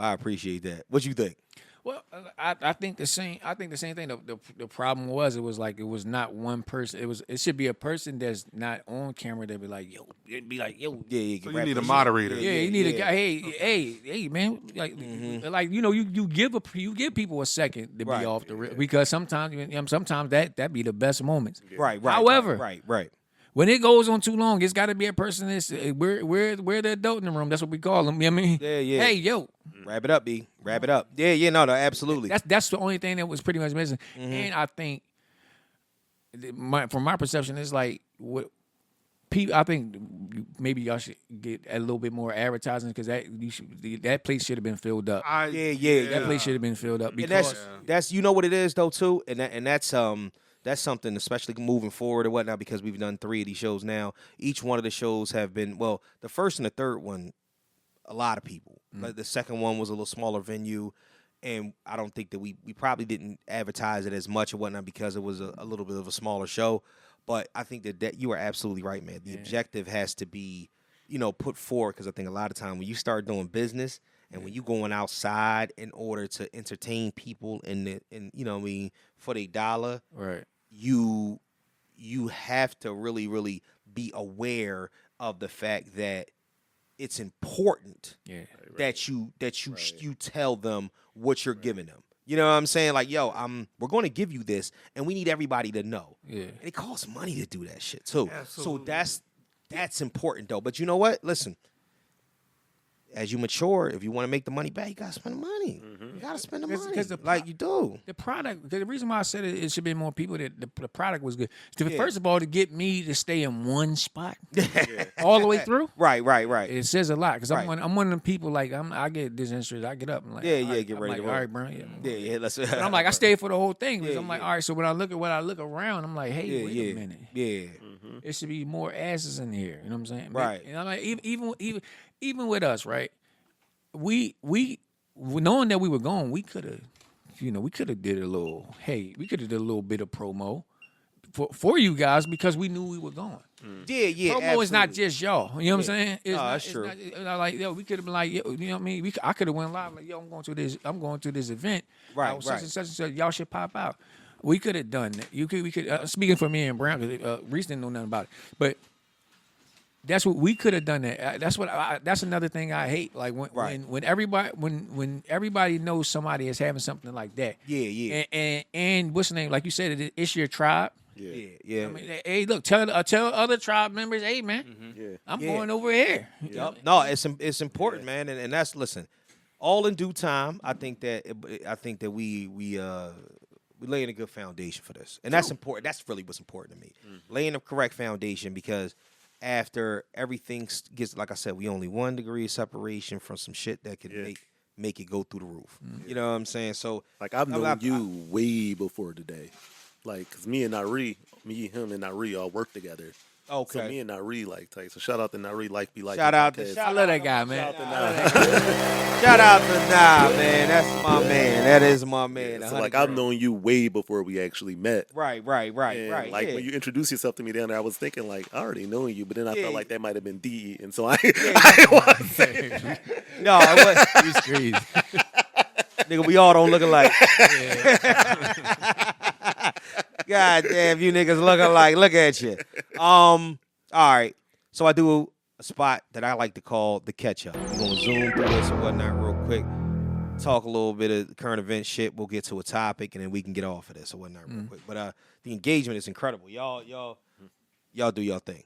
I appreciate that. What you think? Well, I think the same. I think the same thing. The problem was it was not one person. It should be a person that's not on camera that be like, yo. It'd be like, yo. Yeah. So you need a moderator. Yeah, you need a guy. Hey, man. Like you give people a second to Right. be off the rail because sometimes that be the best moments. Right. However, right. when it goes on too long, it's got to be a person that's we're the adult in the room. That's what we call them. You know what I mean? Yeah. Hey, yo. Wrap it up, B. Wrap it up. Yeah. No, absolutely. That's the only thing that was pretty much missing. And I think, from my perception, it's like what people. I think maybe y'all should get a little bit more advertising because that place should have been filled up. That place should have been filled up And because that's you know what it is though too, and that's something, especially moving forward or whatnot, because we've done 3 of these shows now. Each one of the shows have been, well, the first and the third one, a lot of people. But the second one was a little smaller venue, and I don't think that we probably didn't advertise it as much or whatnot because it was a little bit of a smaller show. But I think that you are absolutely right, man. The objective has to be, put forward, because I think a lot of time when you start doing business and when you going outside in order to entertain people and for their dollar, right. you have to really, really be aware of the fact that it's important that you tell them what you're giving them. You know what I'm saying? Like, yo, we're going to give you this, and we need everybody to know. Yeah. And it costs money to do that shit too. Absolutely. So that's important though. But you know what? Listen, as you mature, if you want to make the money back, you gotta spend the money. You gotta spend the money. Because Like you do. The product, the reason why I said it should be more people, that the product was good. First of all, to get me to stay in one spot all the way through. Right. It says a lot because Right. I'm one of them people like I get disinterested. I get up and like Yeah, all right, get I'm ready like, to roll. all right, bro. Yeah. Let's. But I'm like I stayed for the whole thing because Yeah, I'm like yeah. all right. So when I look around, I'm like, hey, wait a minute. Yeah. There should be more asses in here. You know what I'm saying? Right. And I'm like even with us, right? We knowing that we were going, we could have, we could have did a little. Hey, we could have did a little bit of promo for you guys because we knew we were going. Yeah. Promo is not absolutely. just y'all. You know what I'm saying? It's that's it's true. like, yo, we could have been like, yo, you know what I mean? I could have went live like, yo, I'm going to this event. Right, Such right. and such. Y'all should pop out. We could have done that. We could. Speaking for me and Brown, because Reese didn't know nothing about it, but that's what we could have done. That's another thing I hate. Like when everybody knows somebody is having something like that. Yeah. And what's the name? Like you said, it's your tribe. Yeah. I mean, hey, look, tell other tribe members, hey, man, I'm going over here. Yep. No, it's important, man, and that's listen. All in due time. I think that we laying a good foundation for this, and that's important. That's really what's important to me. Laying the correct foundation because after everything gets, like I said, we only 1 degree of separation from some shit that could make it go through the roof. You know what I'm saying? So Like I've known you way before today. Like, cause me, him, and Nari all work together. Okay. So me and Nari like tight. So shout out to Nari, Life Be Like. Shout out to I love that guy, man. Shout out to Nah, man. That's my man. That is my man. So like I've known you way before we actually met. Right. And like when you introduced yourself to me down there, I was thinking like I already know you, but then I felt like that might have been D, and so I wasn't saying. No, it was He's crazy. nigga. We all don't look alike. God damn, you niggas look alike. Look at you. All right. So I do a spot that I like to call the catch up. We're gonna zoom through this and whatnot real quick. Talk a little bit of current event shit. We'll get to a topic and then we can get off of this or whatnot real quick. But the engagement is incredible. Y'all do y'all thing.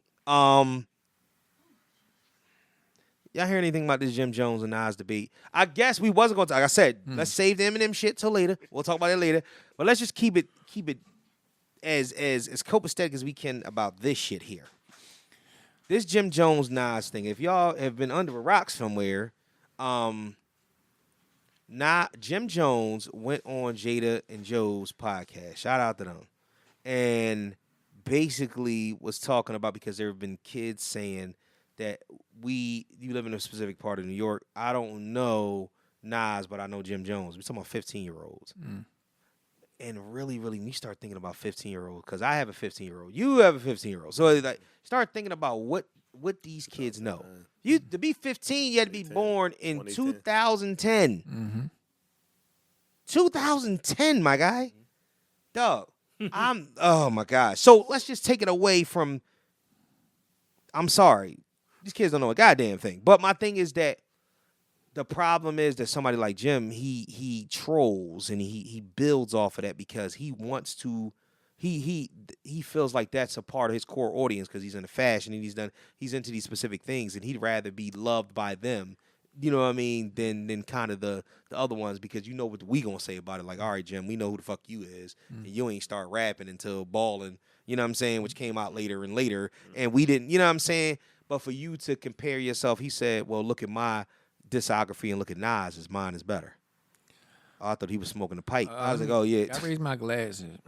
Y'all hear anything about this Jim Jones and Nas debate? I guess we wasn't gonna talk. Like I said, let's save the Eminem shit till later. We'll talk about it later. But let's just keep it as copacetic as we can about this shit here. This Jim Jones Nas thing. If y'all have been under a rock somewhere, Jim Jones went on Jada and Joe's podcast. Shout out to them. And basically was talking about, because there have been kids saying that you live in a specific part of New York. I don't know Nas, but I know Jim Jones. We're talking about 15-year-olds. And really, really, when you start thinking about 15-year-olds, because I have a 15-year-old, you have a 15-year-old. So like, start thinking about what these kids know. You to be 15, you had to be born in 2010. 2010, my guy. Dog. Oh my God. So let's just take it away from, I'm sorry. These kids don't know a goddamn thing. But my thing is that the problem is that somebody like Jim, he trolls and he builds off of that because he wants to, he feels like that's a part of his core audience because he's into fashion and he's into these specific things and he'd rather be loved by them, you know what I mean, than kind of the other ones, because you know what we gonna say about it. Like, all right, Jim, we know who the fuck you is, and you ain't start rapping until Ballin', you know what I'm saying, which came out later and later, and we didn't, you know what I'm saying. But for you to compare yourself, he said, well, look at my discography and look at Nas, mine is better. Oh, I thought he was smoking a pipe. I was like, oh yeah. I raised my glasses.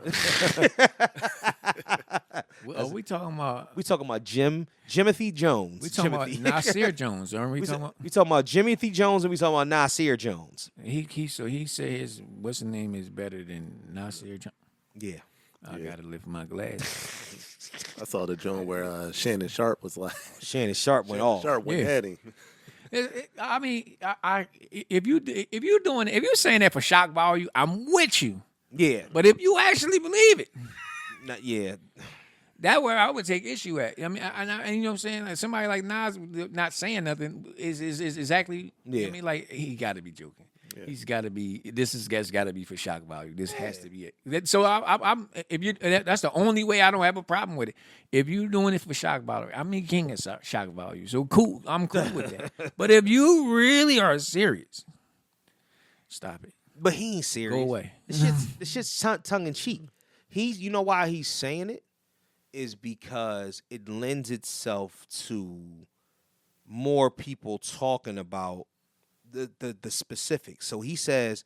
Are we talking about? We talking about Jimothy Jones. We talking about Nasir Jones, aren't we? We talking about Jimothy Jones and we talking about Nasir Jones. He said his what's the name is better than Nasir Jones. Yeah. I gotta lift my glasses. I saw the joint where Shannon Sharp was like. Shannon Sharp went off. Sharp went at him. I mean, if you're saying that for shock value, I'm with you. Yeah. But if you actually believe it, yeah. That's where I would take issue at. I mean, and you know what I'm saying? Like somebody like Nas not saying nothing is exactly. Yeah. I mean, like he got to be joking. Yeah. He's got to be. This has got to be for shock value. This has to be it. So I'm. If you, that's the only way I don't have a problem with it. If you're doing it for shock value, I'm the king of shock value. So cool. I'm cool with that. But if you really are serious, stop it. But he ain't serious. Go away. The shit's tongue in cheek. You know why he's saying it? Is because it lends itself to more people talking about the specifics. So he says,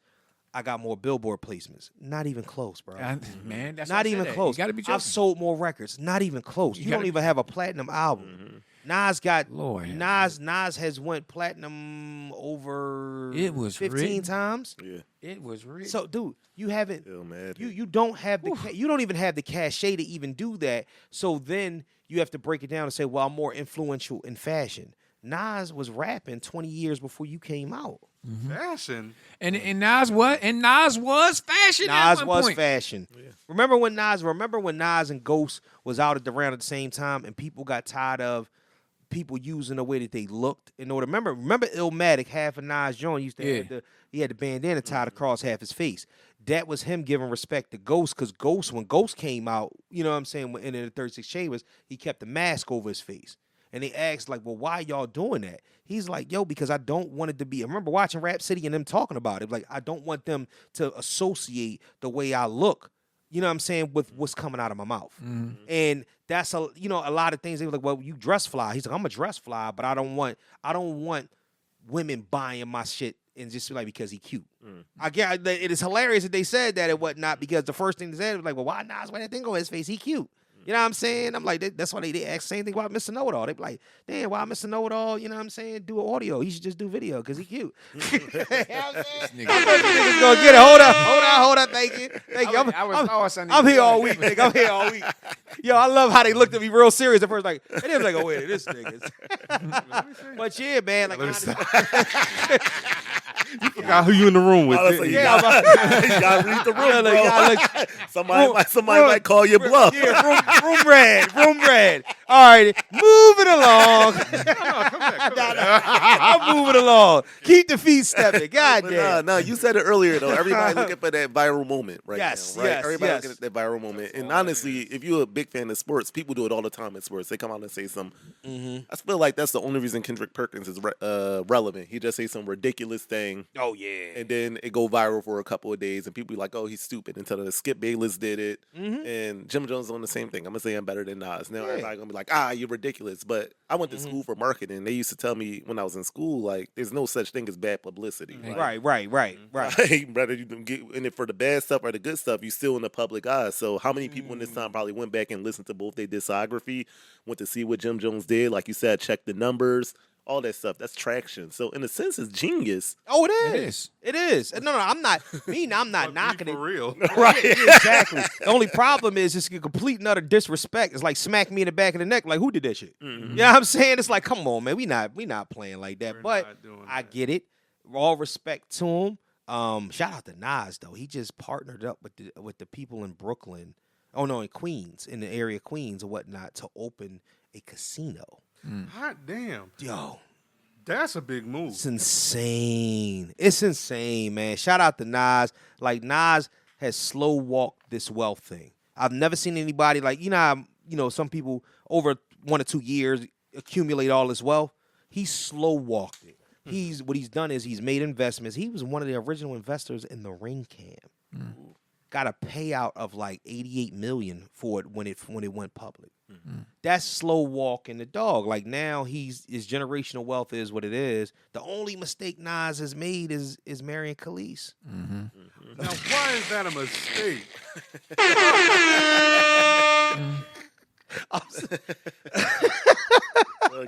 I got more billboard placements. Not even close, bro. Man, that's not even close. You gotta be I've sold more records. Not even close. You don't even have a platinum album. Nas got Nas has went platinum over It was 15 times. Yeah. It was real. So, dude, you haven't. Illmatic. You don't have you don't even have the cachet to even do that. So then you have to break it down and say, well, I'm more influential in fashion. Nas was rapping 20 years before you came out. Fashion. And Nas what? And Nas was fashion. Nas at one was point. fashion. Yeah. Remember when Nas and Ghost was out around at the same time, and people got tired of people using the way that they looked in order. Remember Illmatic, half of Nas joint used to have he had the bandana tied across half his face. That was him giving respect to Ghost, because when Ghost came out, you know what I'm saying, in the 36 Chambers, he kept the mask over his face. And they asked, like, well, why y'all doing that? He's like, yo, because I don't want it to be. I remember watching Rap City and them talking about it. Like, I don't want them to associate the way I look, you know what I'm saying, with what's coming out of my mouth. And that's a lot of things. They were like, well, you dress fly. He's like, I'm a dress fly, but I don't want women buying my shit and just like because he cute. I get it is hilarious that they said that and whatnot, because the first thing they said was like, well, why Nas wear that thing on his face? He cute. You know what I'm saying? I'm like, that's why they ask the same thing about Mr. Know-It-All. They be like, damn, why Mr. Know-It-All, you know what I'm saying, do audio? He should just do video because he cute. You know what I'm saying? Niggas gonna get it. Hold on. Thank you. I'm here all week, nigga. I'm here all week. Yo, I love how they looked at me real serious at first. Like, and they was like, oh, wait, this nigga. But yeah, man. Like, you forgot who you in the room with. You gotta read the room, bro. Somebody might call you bluff. Yeah, room red. All right, moving along. I'm moving along. Keep the feet stepping. God damn. No, you said it earlier though. Everybody looking for that viral moment right now, right? Yes, Everybody looking at that viral moment. And honestly, if you're a big fan of sports, people do it all the time in sports. They come out and say something. I feel like that's the only reason Kendrick Perkins is relevant. He just say some ridiculous thing. Oh yeah. And then it go viral for a couple of days, and people be like, "Oh, he's stupid." Until the Skip Bayless did it, and Jim Jones on the same thing. I'm gonna say I'm better than Nas. Now everybody gonna be like, you're ridiculous. But I went to school for marketing. They used to tell me when I was in school, like, there's no such thing as bad publicity. Right. Whether you get in it for the bad stuff or the good stuff, you still in the public eye. So how many people in this time probably went back and listened to both their discography, went to see what Jim Jones did, like you said, check the numbers, all that stuff. That's traction. So in a sense, it's genius. Oh, it is. No, I'm not knocking it. For real. Right. Exactly. The only problem is it's a complete and utter disrespect. It's like smack me in the back of the neck. Like, who did that shit? You know what I'm saying? It's like, come on, man. We not playing like that. But I get it. All respect to him. Shout out to Nas though. He just partnered up with the people in Brooklyn. Oh no, in Queens, in the area of Queens or whatnot, to open a casino. Hot damn. Yo. That's a big move. It's insane. It's insane, man. Shout out to Nas. Like, Nas has slow walked this wealth thing. I've never seen anybody like, some people over 1 or 2 years accumulate all this wealth. He slow walked it. What he's done is he's made investments. He was one of the original investors in the Ring Cam. Got a payout of like $88 million for it when it went public. That's slow walking the dog. Like, now his generational wealth is what it is. The only mistake Nas has made is marrying Khalees. Now, why is that a mistake?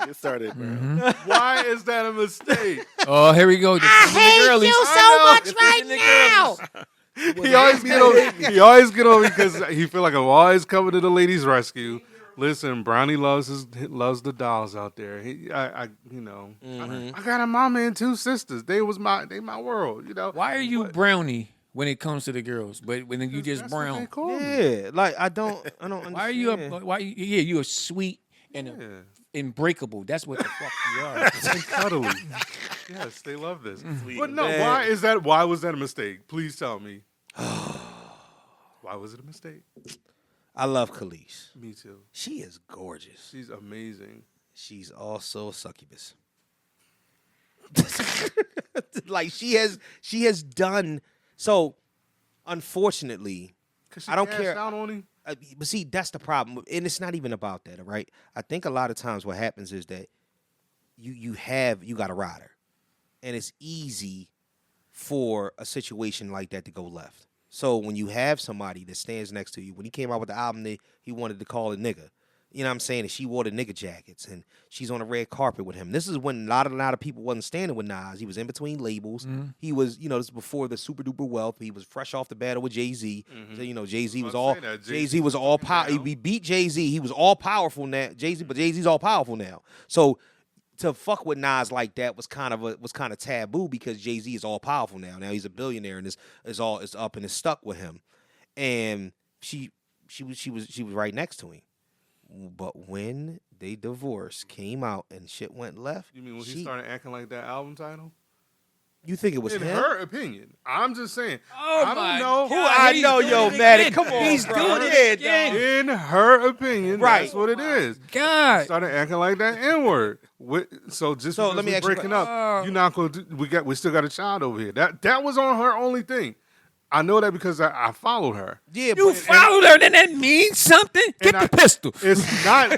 Get started, bro. Why is that a mistake? Oh, here we go. I hate you so much right now. He always get on me because he feel like I'm always coming to the ladies' rescue. Listen, Brownie loves the dolls out there. I got a mama and 2 sisters. They my world. You know. Why are you Brownie when it comes to the girls, but when you just Brown? Yeah, like I don't understand. Why are you? You are sweet and unbreakable. That's what the fuck you are. And cuddly. Yes, they love this. But no, why was that a mistake? Please tell me. Why was it a mistake? I love Khalees. Me too. She is gorgeous. She's amazing. She's also a succubus. Like, she has done So, unfortunately, 'Cause she I don't cashed care. out on him. But see, that's the problem, and it's not even about that, all right? I think a lot of times what happens is that you got a rider, and it's easy for a situation like that to go left. So when you have somebody that stands next to you, when he came out with the album, he wanted to call it nigga. You know what I'm saying? And she wore the nigga jackets, and she's on the red carpet with him. This is when a lot of people wasn't standing with Nas. He was in between labels. He was, this is before the super duper wealth. He was fresh off the battle with Jay-Z. So, Jay-Z was all Jay-Z was all power. He beat Jay-Z. He was all powerful now. But Jay-Z's all powerful now. So to fuck with Nas like that was kind of taboo because Jay-Z is all powerful now. Now he's a billionaire and it's up and it's stuck with him. And she was right next to him. But when they divorced, came out and shit went left. You mean when he started acting like that album title? You think it was In him? her opinion. I'm just saying. Oh I my don't know. God, I he's know, doing yo, it Matic. again. Come on, He's bro. doing Yeah, it again. In her opinion, Right. that's what it is. God. Started acting like that N-word. So just So because let me we're ask you a breaking question. up, you're not going to. We still got a child over here. That was on her only thing. I know that because I followed her. Yeah, You followed her, then that means something? Get the pistol. It's not.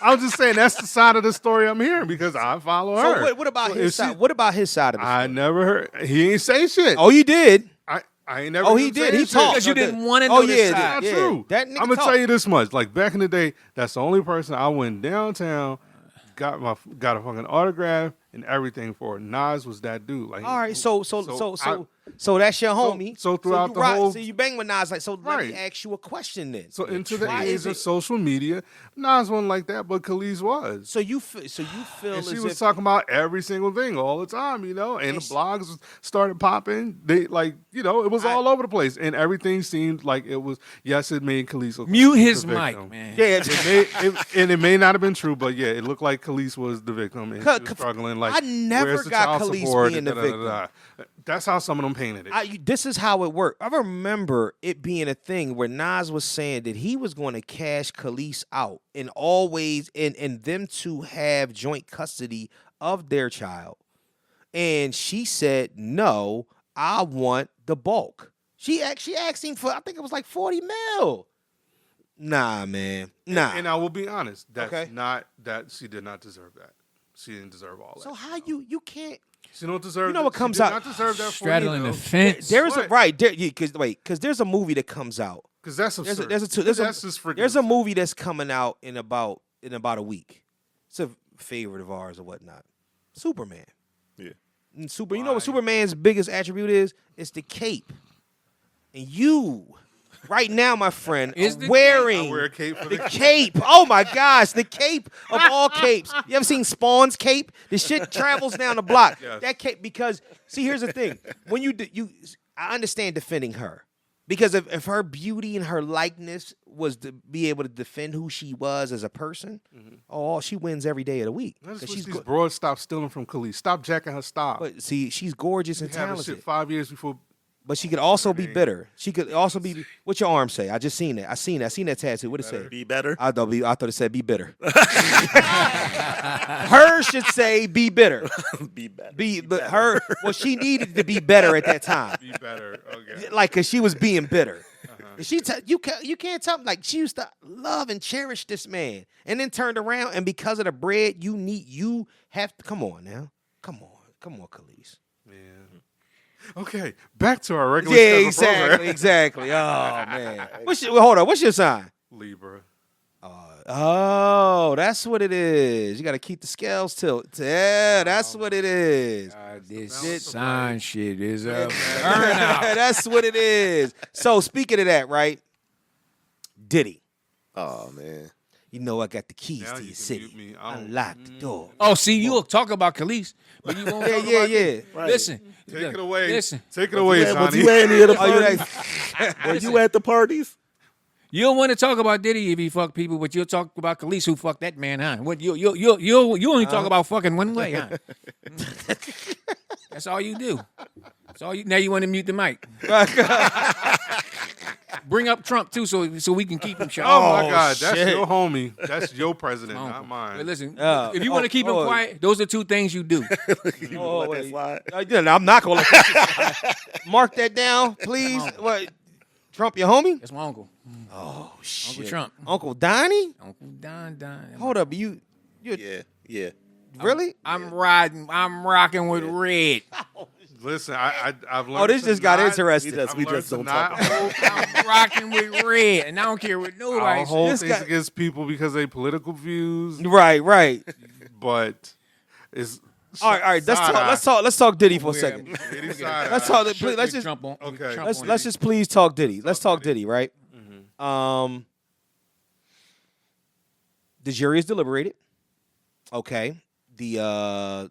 I'm just saying that's the side of the story I'm hearing because I follow her. So what about So his if side? she- What about his side of the I story? never heard. He ain't say shit. Oh, you did. I ain't never. Oh, heard he him did. say He shit. talked. Because you didn't want to Oh, know this yeah, side. Not yeah. true. That nigga I'm gonna talk. tell you this much. Like back in the day, that's the only person I went downtown, got a fucking autograph and everything for. Nas was that dude. Like, All right, so that's your homie. so throughout you the whole- so you bang with Nas like. So let me Right. ask you a question then. So into the Why age is of it- social media, Nas wasn't like that, but Khalees was. So you feel And she as was if talking about every single thing all the time, and the And she- blogs started popping. They it was all over the place, and everything seemed like it was. Yes, it made Khalees look Mute like his the mic, victim. man. yeah. It may not have been true, but yeah, it looked like Khalees was the victim and she was struggling. Like I never where's the got child Khalees support being and the da-da-da-da. That's how some of them painted it. This is how it worked. I remember it being a thing where Nas was saying that he was going to cash Khalees out and always and them to have joint custody of their child. And she said, "No, I want the bulk." She asked him for, I think it was like 40 mil. Nah, man. Nah. And I will be honest, that's Okay. not that she did not deserve that. She didn't deserve all that. So how you can't She don't deserve. You know what she comes did out- Not deserve that Straddling the 40 fence. there is a What? right there because there's a movie that comes out. because that's There's absurd. that's just freaking there's a absurd. movie that's coming out in about a week. It's a favorite of ours or whatnot. Superman. Yeah. And you know what Superman's biggest attribute is? It's the cape. And you, right now, my friend, Is are the wearing I wear a cape for the the cape. Oh my gosh, the cape of all capes. You ever seen Spawn's cape? The shit travels down the block. Yes. That cape, because see, here's the thing. When I understand defending her. Because if her beauty and her likeness was to be able to defend who she was as a person, she wins every day of the week. I just 'Cause wish she's these go- broads stop stealing from Khalees. Stop jacking her style. but see, she's gorgeous and Having talented. shit 5 years before. But she could also be bitter. She could also be. What's your arm say? I just seen that. I seen that tattoo. What it say? Be better. I thought it said be bitter. Her should say be bitter. Be better. But her. Well, she needed to be better at that time. Be better. Okay. Like, cause she was being bitter. You can't tell me, like, she used to love and cherish this man, and then turned around and because of the bread you have to come on now. Come on, Khalees. Yeah. Okay, back to our regular Yeah, schedule program. exactly. Oh man. Hold on. What's your sign? Libra. Oh, that's what it is. You got to keep the scales tilted. Yeah, that's what it is. This sign shit is a That's what it is. So speaking of that, right? Diddy. Oh man. You know I got the keys Now to you your can city. mute me. I don't- Unlock the door. Oh, see, you'll talk about Khalees, but you won't talk Yeah. about this. Right. Listen. Take it away. Listen. Take it away, Was Sonny. you at any of the Oh, you parties? Were you at the parties? You don't want to talk about Diddy if he fuck people, but you'll talk about Khalees who fucked that man, huh? What you only talk about fucking one way, huh? That's all you do. That's all you. Now you want to mute the mic. Bring up Trump too, so we can keep him sharp. Oh my God, that's shit. your homie. That's your president, not But mine. listen, if you want to keep him quiet, those are two things you do. Oh, Let that wait. slide. Yeah, I'm not gonna let that shit slide. Mark that down, please. What? Trump, your homie? That's my uncle. Oh shit. Uncle Trump. Uncle Donnie? Uncle Don. Hold up, you Yeah. really? I'm rocking with red. Listen, I've learned. Oh, this to just got not- interesting. We I've learned just to don't not talk. hold- I'm rocking with red, and I don't care what I nobody don't hold says. things against people because they political views, Right. but it's All right. Let's talk Diddy for a second. Let's talk. Please, let's just Trump on, Okay. Trump let's on let's it. just please talk Diddy. Let's talk Diddy, right? The jury is deliberated. Okay. The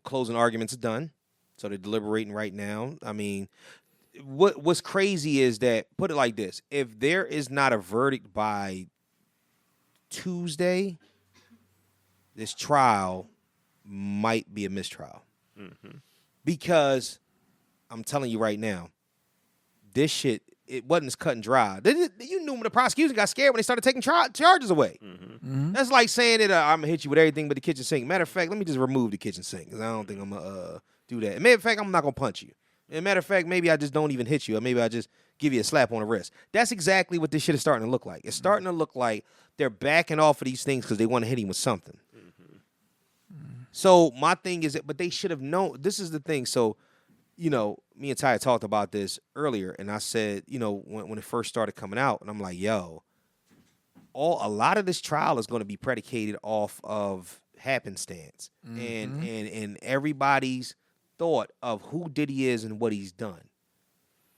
closing arguments are done, so they're deliberating right now. I mean, what's crazy is that, put it like this: if there is not a verdict by Tuesday, this trial might be a mistrial. Because I'm telling you right now, this shit, it wasn't as cut and dry. You knew when the prosecution got scared when they started taking charges away. That's like saying that I'm gonna hit you with everything but the kitchen sink. Matter of fact, let me just remove the kitchen sink because I don't think I'm gonna do that. Matter of fact, I'm not gonna punch you. And matter of fact, maybe I just don't even hit you, or maybe I just give you a slap on the wrist. That's exactly what this shit is starting to look like. It's starting to look like they're backing off of these things because they want to hit him with something. So my thing is that, but they should have known. This is the thing. So, me and Ty talked about this earlier, and I said, when it first started coming out, and I'm like, yo, a lot of this trial is going to be predicated off of happenstance and everybody's thought of who Diddy is and what he's done.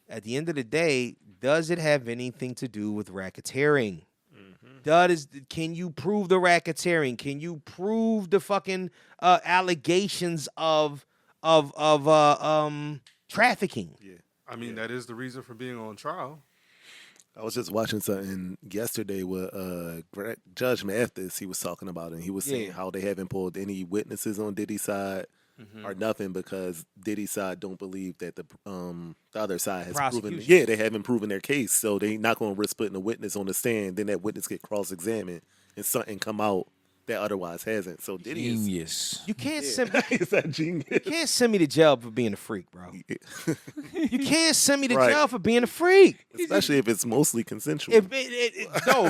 At the end of the day, does it have anything to do with racketeering? Can you prove the racketeering? Can you prove the fucking allegations of trafficking? Yeah. I mean, that is the reason for being on trial. I was just watching something yesterday with Judge Mathis. He was talking about it. And he was saying how they haven't pulled any witnesses on Diddy's side or nothing because Diddy's side don't believe that the other side has proven. Yeah, they haven't proven their case, so they not going to risk putting a witness on the stand. Then that witness get cross-examined and something come out that otherwise hasn't. So Diddy Genius. You can't send me. is that genius? You can't send me to jail for being a freak, bro. You can't send me to Right. jail for being a freak. Especially if it's mostly consensual.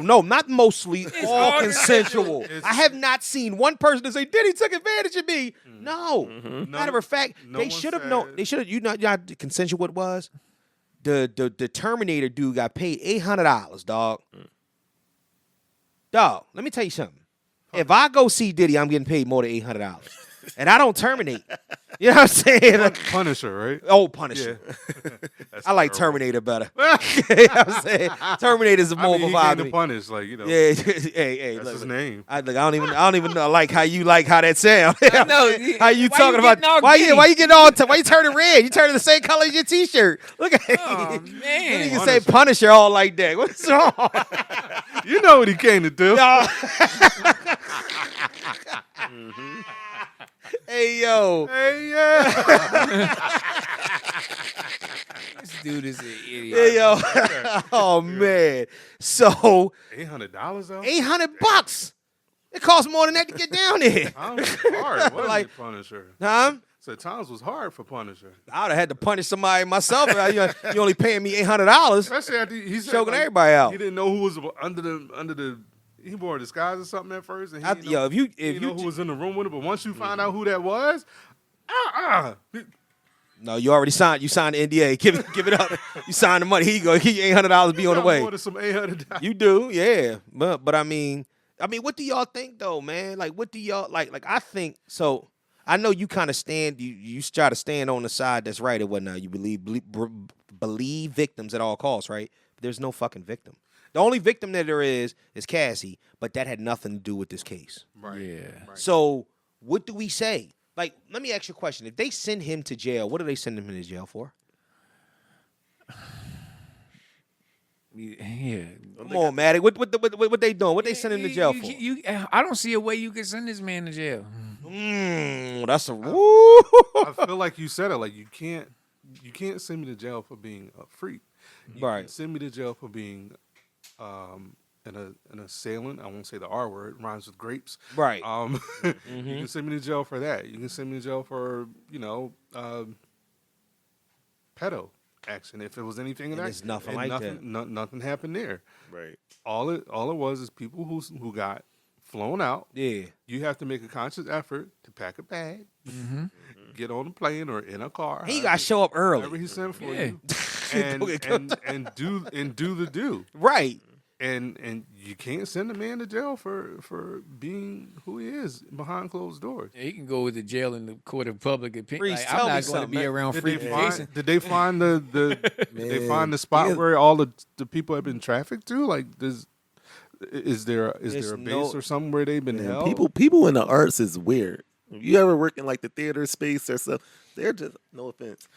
No, not mostly. All all consensual. I have not seen one person to say Diddy took advantage of me. No. Matter of fact, no they one should have known. said- They should have. You know how consensual what was? The Terminator dude got paid $800, dog. Dog, let me tell you something. If I go see Diddy, I'm getting paid more than $800, and I don't terminate. You know what I'm saying? Punisher, right? Oh, Punisher. That's I like terrible. Terminator better. You know what I'm saying? Terminator's a I more mean, he vibe came to to me. punish, like Yeah, hey, that's look, his name. I don't even know like how you like how that sound. I know. How you Why talking you about? getting all Why giddy? you getting all? Why you turning red? You turning the same color as your T-shirt. Look at Oh, you. man. You can say Punisher all like that. What's wrong? You know what he came to do. Hey yo. Hey, yeah. This dude is an idiot. Hey yo. Oh man. So $800 though. $800. It costs more than that to get down there. Times was hard, wasn't Like- it, Punisher? Huh? So times was hard for Punisher. I would have had to punish somebody myself. You only paying me $800. Especially after he said Choking like, everybody out. He didn't know who was under the. He wore a disguise or something at first, and he didn't know, Yo, if you he didn't know who was in the room with him. But once you find out who that was, no, you already signed. You signed the NDA. Give it up. You signed the money. Here you go. Here you $800. Be on the way. More than some $800. You do, yeah. But I mean, what do y'all think though, man? Like, what do y'all like? Like, I think so. I know you kind of stand. You try to stand on the side that's right or whatnot. You believe victims at all costs, right? But there's no fucking victim. The only victim that there is Cassie, but that had nothing to do with this case. Right. Yeah. Right. So what do we say? Like, let me ask you a question. If they send him to jail, what do they send him to jail for? Yeah. Come on, Matic. What they doing? What they send him to jail for? I don't see a way you can send this man to jail. That's a I feel like you said it. Like you can't send me to jail for being a freak. You Right. can send me to jail for being an assailant. I won't say the R word. Rhymes with grapes. Right. You can send me to jail for that. You can send me to jail for pedo action if it was anything. And that it's nothing and like nothing, nothing happened there. Right. All it was is people who got flown out. Yeah. You have to make a conscious effort to pack a bag, get on a plane or in a car. He got to show up whatever early. he sent for Yeah. you, and do the do. Right. And you can't send a man to jail for being who he is behind closed doors. He can go to jail in the court of public opinion. Reese, Like, tell I'm me not going to something, be man. around Did free they Jason. find? Did they find they find the spot Yeah. where all the people have been trafficked to? Like, is there a There's base no- or something where they've been Man, held? people in the arts is weird. If you ever work in like the theater space or stuff, they're just no offense,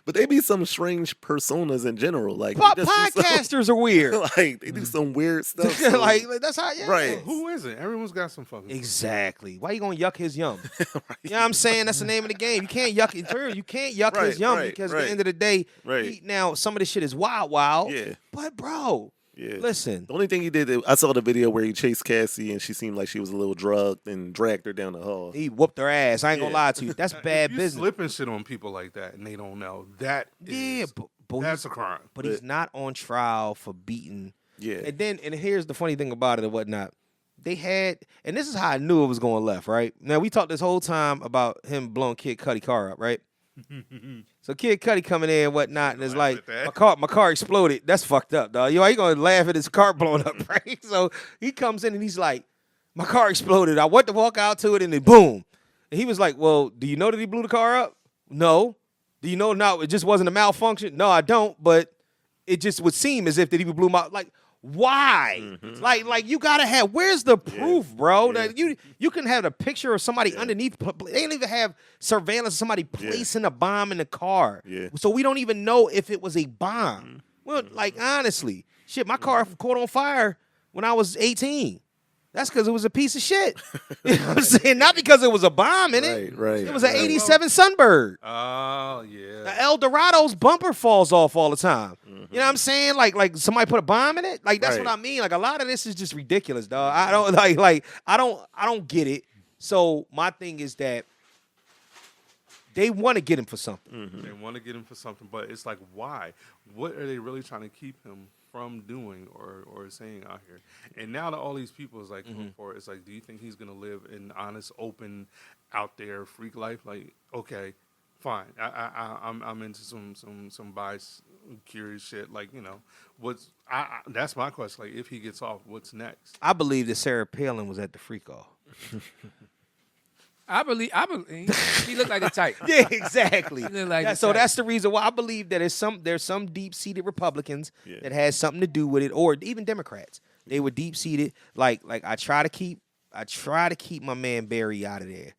but they be some strange personas in general. Like they just do Podcasters are weird. like they do some weird stuff. so- like that's how. Yeah. right. Who isn't? Everyone's got some fucking. Exactly. Why you gonna yuck his yum? You know what I'm saying? That's the name of the game. You can't yuck it. You can't yuck his Right, yum right, because at right. the end of the day, Right. now some of this shit is wild. Yeah. But bro, Yeah. listen. The only thing he did, I saw the video where he chased Cassie and she seemed like she was a little drugged and dragged her down the hall. He whooped her ass. I ain't gonna Yeah. lie to you. That's bad you business. slipping shit on people like that and they don't know. That Yeah, is, but that's a crime. But he's not on trial for beating. Yeah. And here's the funny thing about it and whatnot. They had, and this is how I knew it was going left, right? Now, we talked this whole time about him blowing Kid Cudi car up, right? So Kid Cudi coming in and whatnot, and it's Laugh like, at that. my car exploded. That's fucked up, dog. Yo, you gonna laugh at his car blowing up, right? So he comes in and he's like, my car exploded. I went to walk out to it and then boom. And he was like, well, do you know that he blew the car up? No. Do you know now it just wasn't a malfunction? No, I don't, but it just would seem as if that he blew my, like, why? Like you gotta have. Where's the proof, bro? That you can have a picture of somebody underneath. They don't even have surveillance of somebody placing a bomb in the car. Yeah. So we don't even know if it was a bomb. Well, like honestly, shit, my car caught on fire when I was 18. That's because it was a piece of shit. You know what I'm saying? Not because it was a bomb in it. Right. It was an 87 Sunbird. Oh yeah. The El Dorado's bumper falls off all the time. You know what I'm saying? Like somebody put a bomb in it. Like that's what Right. I mean. Like a lot of this is just ridiculous, dog. I don't I don't get it. So my thing is that they want to get him for something. They want to get him for something, but it's like, why? What are they really trying to keep him from doing or saying out here? And now that all these people is like coming for it, it's like, do you think he's gonna live an honest, open, out there freak life? Like, okay, fine. I'm into some bias, curious shit. Like, you know, that's my question. Like, if he gets off, what's next? I believe that Sarah Palin was at the freak off. I believe he looked like the type. Yeah, exactly. Look like the So type. that's the reason why I believe that there's some deep-seated Republicans that has something to do with it, or even Democrats. They were deep-seated. Like I try to keep my man Barry out of there.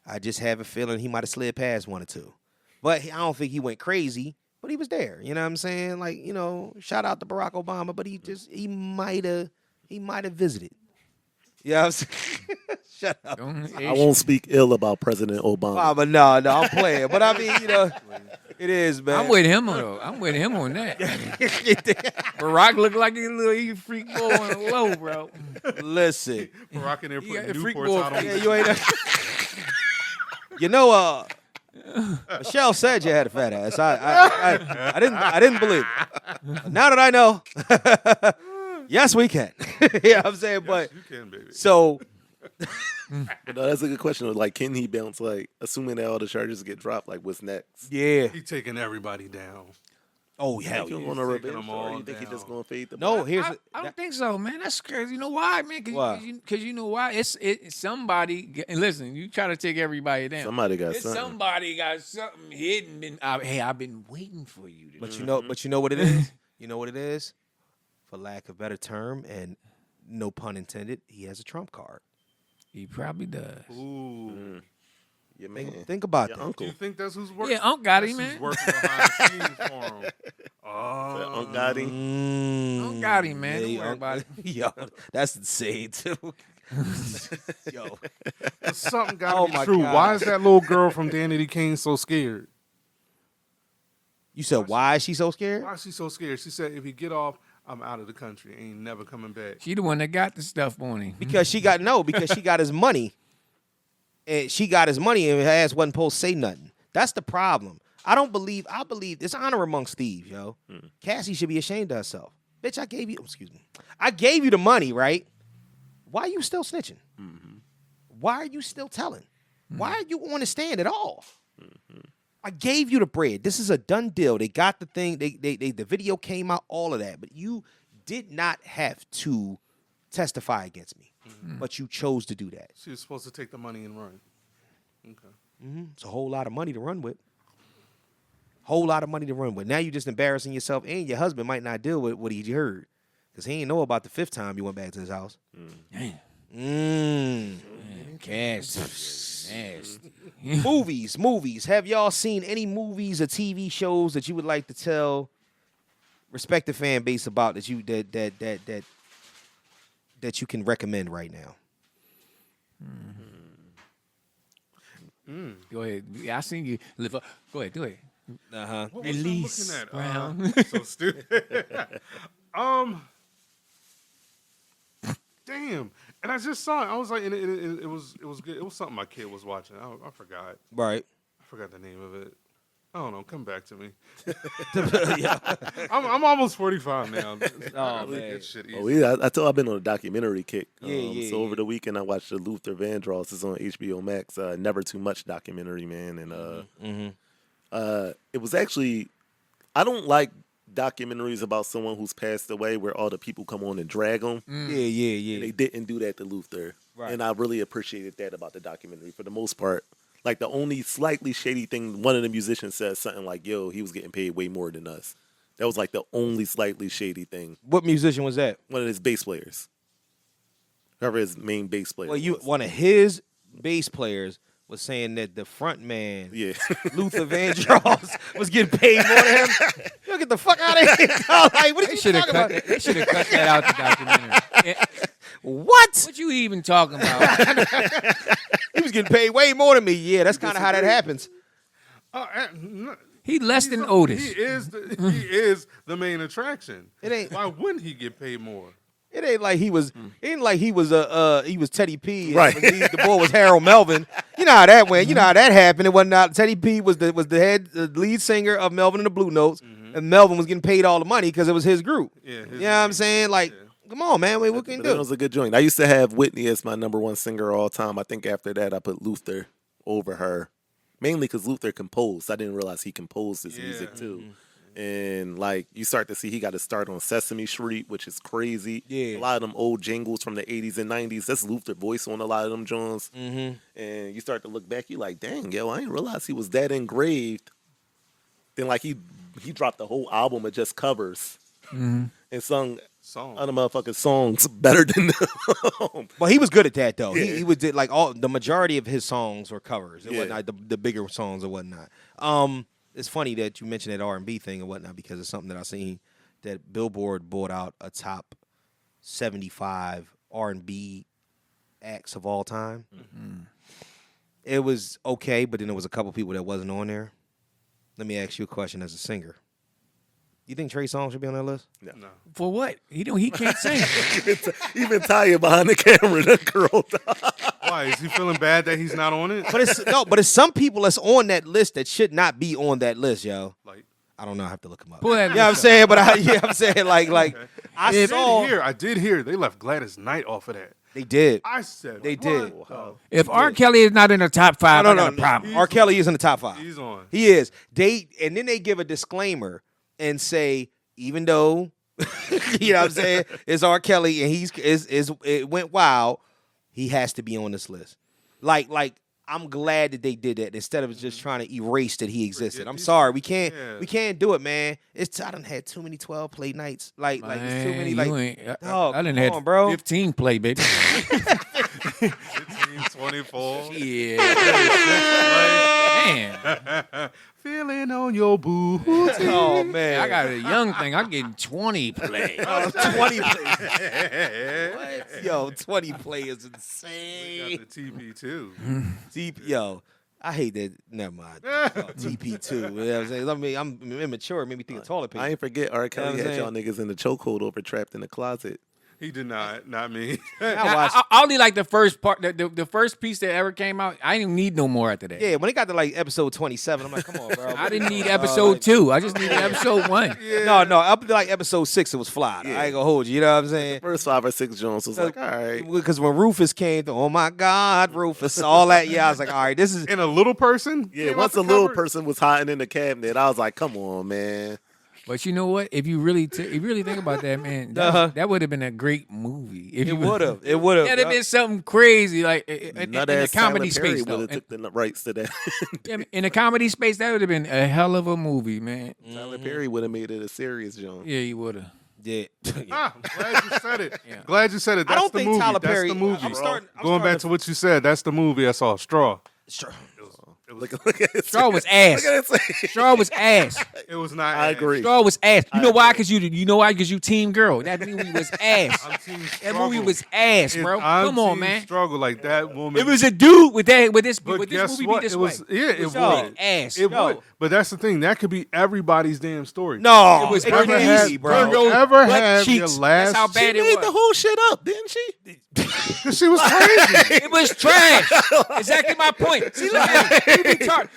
I just have a feeling he might have slid past one or two, but I don't think he went crazy. But he was there. You know what I'm saying? Like, you know, shout out to Barack Obama, but he might have visited. You know what I'm saying? Shut up. I won't speak ill about President Obama. But no, I'm playing. But I mean, you know, it is, man. I'm with him though. I'm with him on that. Barack looked like a little freak boy on the low, bro. Listen. Barack in there He got putting a freak Newports boy out on Yeah, you ain't. You know, Michelle said you had a fat ass. I didn't believe it. But now that I know, yes, we can. You know what I'm saying? But You can, baby. so But no, that's a good question. Like, can he bounce? Like, assuming that all the charges get dropped, like, what's next? yeah. He's taking everybody down. Oh hell If you yeah. want a taking revenge, them or all you think he's just down. gonna fade the No, ball? here's I don't think so, man. That's crazy. You know why, man? Why? Because you know why? It's somebody. And listen, you try to take everybody down. Somebody got It's something. somebody got something hidden. Hey, I've been waiting for you. To But you know what it is? You know what it is? For lack of better term, and no pun intended, he has a trump card. He probably does. Ooh. Your man. Think about Your that. Do uncle. you think that's who's working? Yeah, Unc got That's him, who's man. working behind the scenes for him. Oh, Uncle got him. Unc got him, man. Don't Yeah, worry about it. Yo, that's insane too. Yo, something got to Oh be my true. God. Why is that little girl from Danity Kane so scared? You said, why is she so scared? Why is she so scared? She said, if he get off, I'm out of the country. Ain't never coming back. She the one that got the stuff on him. Because she got his money. And she got his money and her ass wasn't supposed to say nothing. That's the problem. I believe it's honor amongst thieves, yo. Cassie should be ashamed of herself. Bitch, I gave you the money, right? Why are you still snitching? Why are you still telling? Why are you on the stand at all? I gave you the bread. This is a done deal. They got the thing. The video came out, all of that. But you did not have to testify against me. But you chose to do that. She was supposed to take the money and run. Okay. It's a whole lot of money to run with. Whole lot of money to run with. Now you're just embarrassing yourself, and your husband might not deal with what he heard. Because he ain't know about the 5th time you went back to his house. Cash. Movies. Have y'all seen any movies or TV shows that you would like to tell respective fan base about that you can recommend right now? Go ahead. I seen you live up. Go ahead. Do it. What Release, was I looking Brown. at? So stupid. Damn. And I just saw it. I was like, and it was good. It was something my kid was watching. I forgot. Right. I forgot the name of it. I don't know. Come back to me. I'm almost 45 now. Oh, man. Get shit easy. Oh yeah, I told I've been on a documentary kick. Yeah. So over the weekend I watched the Luther Vandross. It's on HBO Max. Never Too Much documentary, man. And it was actually, I don't like documentaries about someone who's passed away where all the people come on and drag them. Yeah. And they didn't do that to Luther. Right. And I really appreciated that about the documentary for the most part. Like the only slightly shady thing, one of the musicians said something like, yo, he was getting paid way more than us. That was like the only slightly shady thing. What musician was that? One of his bass players. Whoever his main bass player was. One of his bass players was saying that the front man, Yeah. Luther Vandross, was getting paid more than him. Yo, get the fuck out of here. Like, what are you talking about? They should have cut that out the documentary. What? What you even talking about? He was getting paid way more than me. Yeah, that's kind of how that happens. He less than Otis. He is the main attraction. It ain't. Why wouldn't he get paid more? It ain't like he was. It ain't like he was Teddy P. And Right. The boy was Harold Melvin. You know how that went. You know how that happened. It wasn't out. Teddy P. was the lead singer of Melvin and the Blue Notes, and Melvin was getting paid all the money because it was his group. Yeah, You know what I'm saying? Like, come on, man. What can you That do? was a good joint. I used to have Whitney as my number one singer all time. I think after that I put Luther over her. Mainly because Luther composed. I didn't realize he composed his music too. And like you start to see he got to start on Sesame Street, which is crazy. Yeah. A lot of them old jingles from the 80s and 90s. That's Luther voice on a lot of them Jones. Mm-hmm. And you start to look back, you like, dang, yo, I didn't realize he was that engraved. Then like he dropped the whole album of just covers and sung other motherfucking songs better than them. Well, he was good at that though. Yeah. He did like the majority of his songs were covers. It Yeah. wasn't like the bigger songs or whatnot. It's funny that you mentioned that R&B thing and whatnot because it's something that I seen that Billboard brought out a top 75 R&B acts of all time. It was okay, but then there was a couple people that wasn't on there. Let me ask you a question as a singer. You think Trey Songz should be on that list? No. For what? He can't sing. Even Taya behind the camera, that girl. Why is he feeling bad that he's not on it? But it's some people that's on that list that should not be on that list, yo. Like, I don't know. I have to look them up. Pull that Yeah, I'm list saying, but I'm saying like I did hear they left Gladys Knight off of that. they did. I said They what did. the- If R. Kelly is not in the top 5, I got a problem. R. Kelly is in the top 5. He's on. He is. And then they give a disclaimer and say, even though, you know what I'm saying, it's R. Kelly and it went wild, he has to be on this list. Like I'm glad that they did that instead of just trying to erase that he existed. I'm sorry, we can't do it, man. I done had too many 12 play nights. Like it's too many. Like, dog, I done come had on, bro. 15 play, baby. 15, 24. Yeah. Man. Feeling on your boots. Oh man, I got a young thing. I'm getting 20 play. 20 play. What? Yo, 20 play is Got insane. the TP too. Deep, yo. I hate that. Never mind. TP2. You know what I'm saying? I mean, I'm immature. It made me think of toilet paper. I ain't forget R. Kelly what I'm had y'all niggas in the chokehold over trapped in the closet. He did not me. I only like the first part, the first piece that ever came out. I didn't need no more after that. Yeah, when it got to like episode 27, I'm like, come on, bro. I didn't need episode 2. I just needed episode 1. No, up to like episode 6, it was fly. I ain't gonna hold you. You know what I'm saying? First 5 or 6 Jones was like, all right. Because when Rufus came through, oh my God, Rufus, all that. Yeah, I was like, all right, this is. And a little person. Yeah, once a little person was hiding in the cabinet, I was like, come on, man. But you know what? If you really think about that, man, that would have been a great movie. If It would have. It would have. That'd have been something crazy, like in the comedy space. would have took the rights to that. In the comedy space, that would have been a hell of a movie, man. Tyler Perry would have made it a serious Jones. Yeah, he would have. Yeah. I'm glad you said it. Glad you said it. That's I don't the think movie. Tyler That's Perry. the movie. I'm starting Back to what you said, that's the movie I saw. Straw. Look at it. Straw was ass. Look at it. Straw was ass. It was not. I agree. Straw was ass. You know why? Because you team girl. That movie was ass. That movie was ass, bro. Come on, man. Struggle like that woman. It was a dude with this But movie guess be what? this It was. way. Yeah, it Yo, would. ass. It Yo. would. But that's the thing. That could be everybody's damn story. No, It was it Burger couldn't Easy, be, bro. bro. Ever Butt have your cheeks. last? That's how She bad it made was. the whole shit up, didn't she? Because she was crazy. It was trash. Exactly my point. See, look at it. You be talking.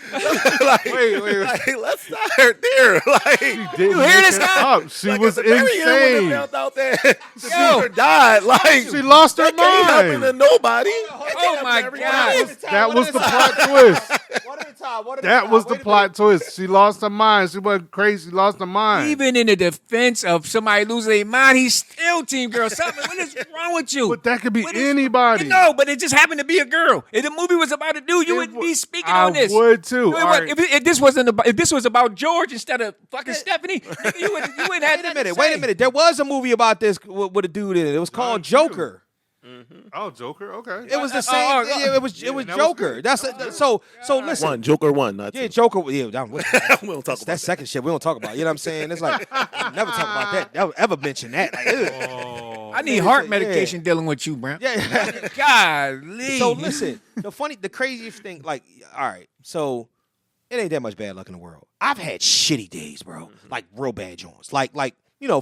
wait. Like, let's start there. Like, Didn't hear make this it guy? up. She like, was at the very end when insane. they found out that the Yo. sister died. Like, She lost her that can't happen to mind. nobody. Oh my God. That was the plot twist. That was the plot twist. She lost her mind. She wasn't crazy. She lost her mind. Even in the defense of somebody losing their mind, he's still team girl. Something. What is wrong with you? But that could be What is- anybody. No, but it just happened to be a girl. If the movie was about a dude, you wouldn't be speaking on this. I would too. No, it All wasn't. right. If this wasn't about, if this was about George instead of fucking Stephanie, nigga, you wouldn't have Wait nothing a minute. to Wait say. a minute. There was a movie about this with a dude in it. It was called Joker. Oh, Joker. Okay. It was the same. Yeah, it was that was Joker. good. That's so listen. Joker one, not Yeah, two. Joker. Yeah, we don't We don't talk about that second shit. We don't talk about. You know what I'm saying? It's like never talk about that. Never ever mention that. Like, ugh. I need heart medication dealing with you, bro. Yeah. Golly. So listen, the craziest thing, like, all right, so it ain't that much bad luck in the world. I've had shitty days, bro, like real bad joints, like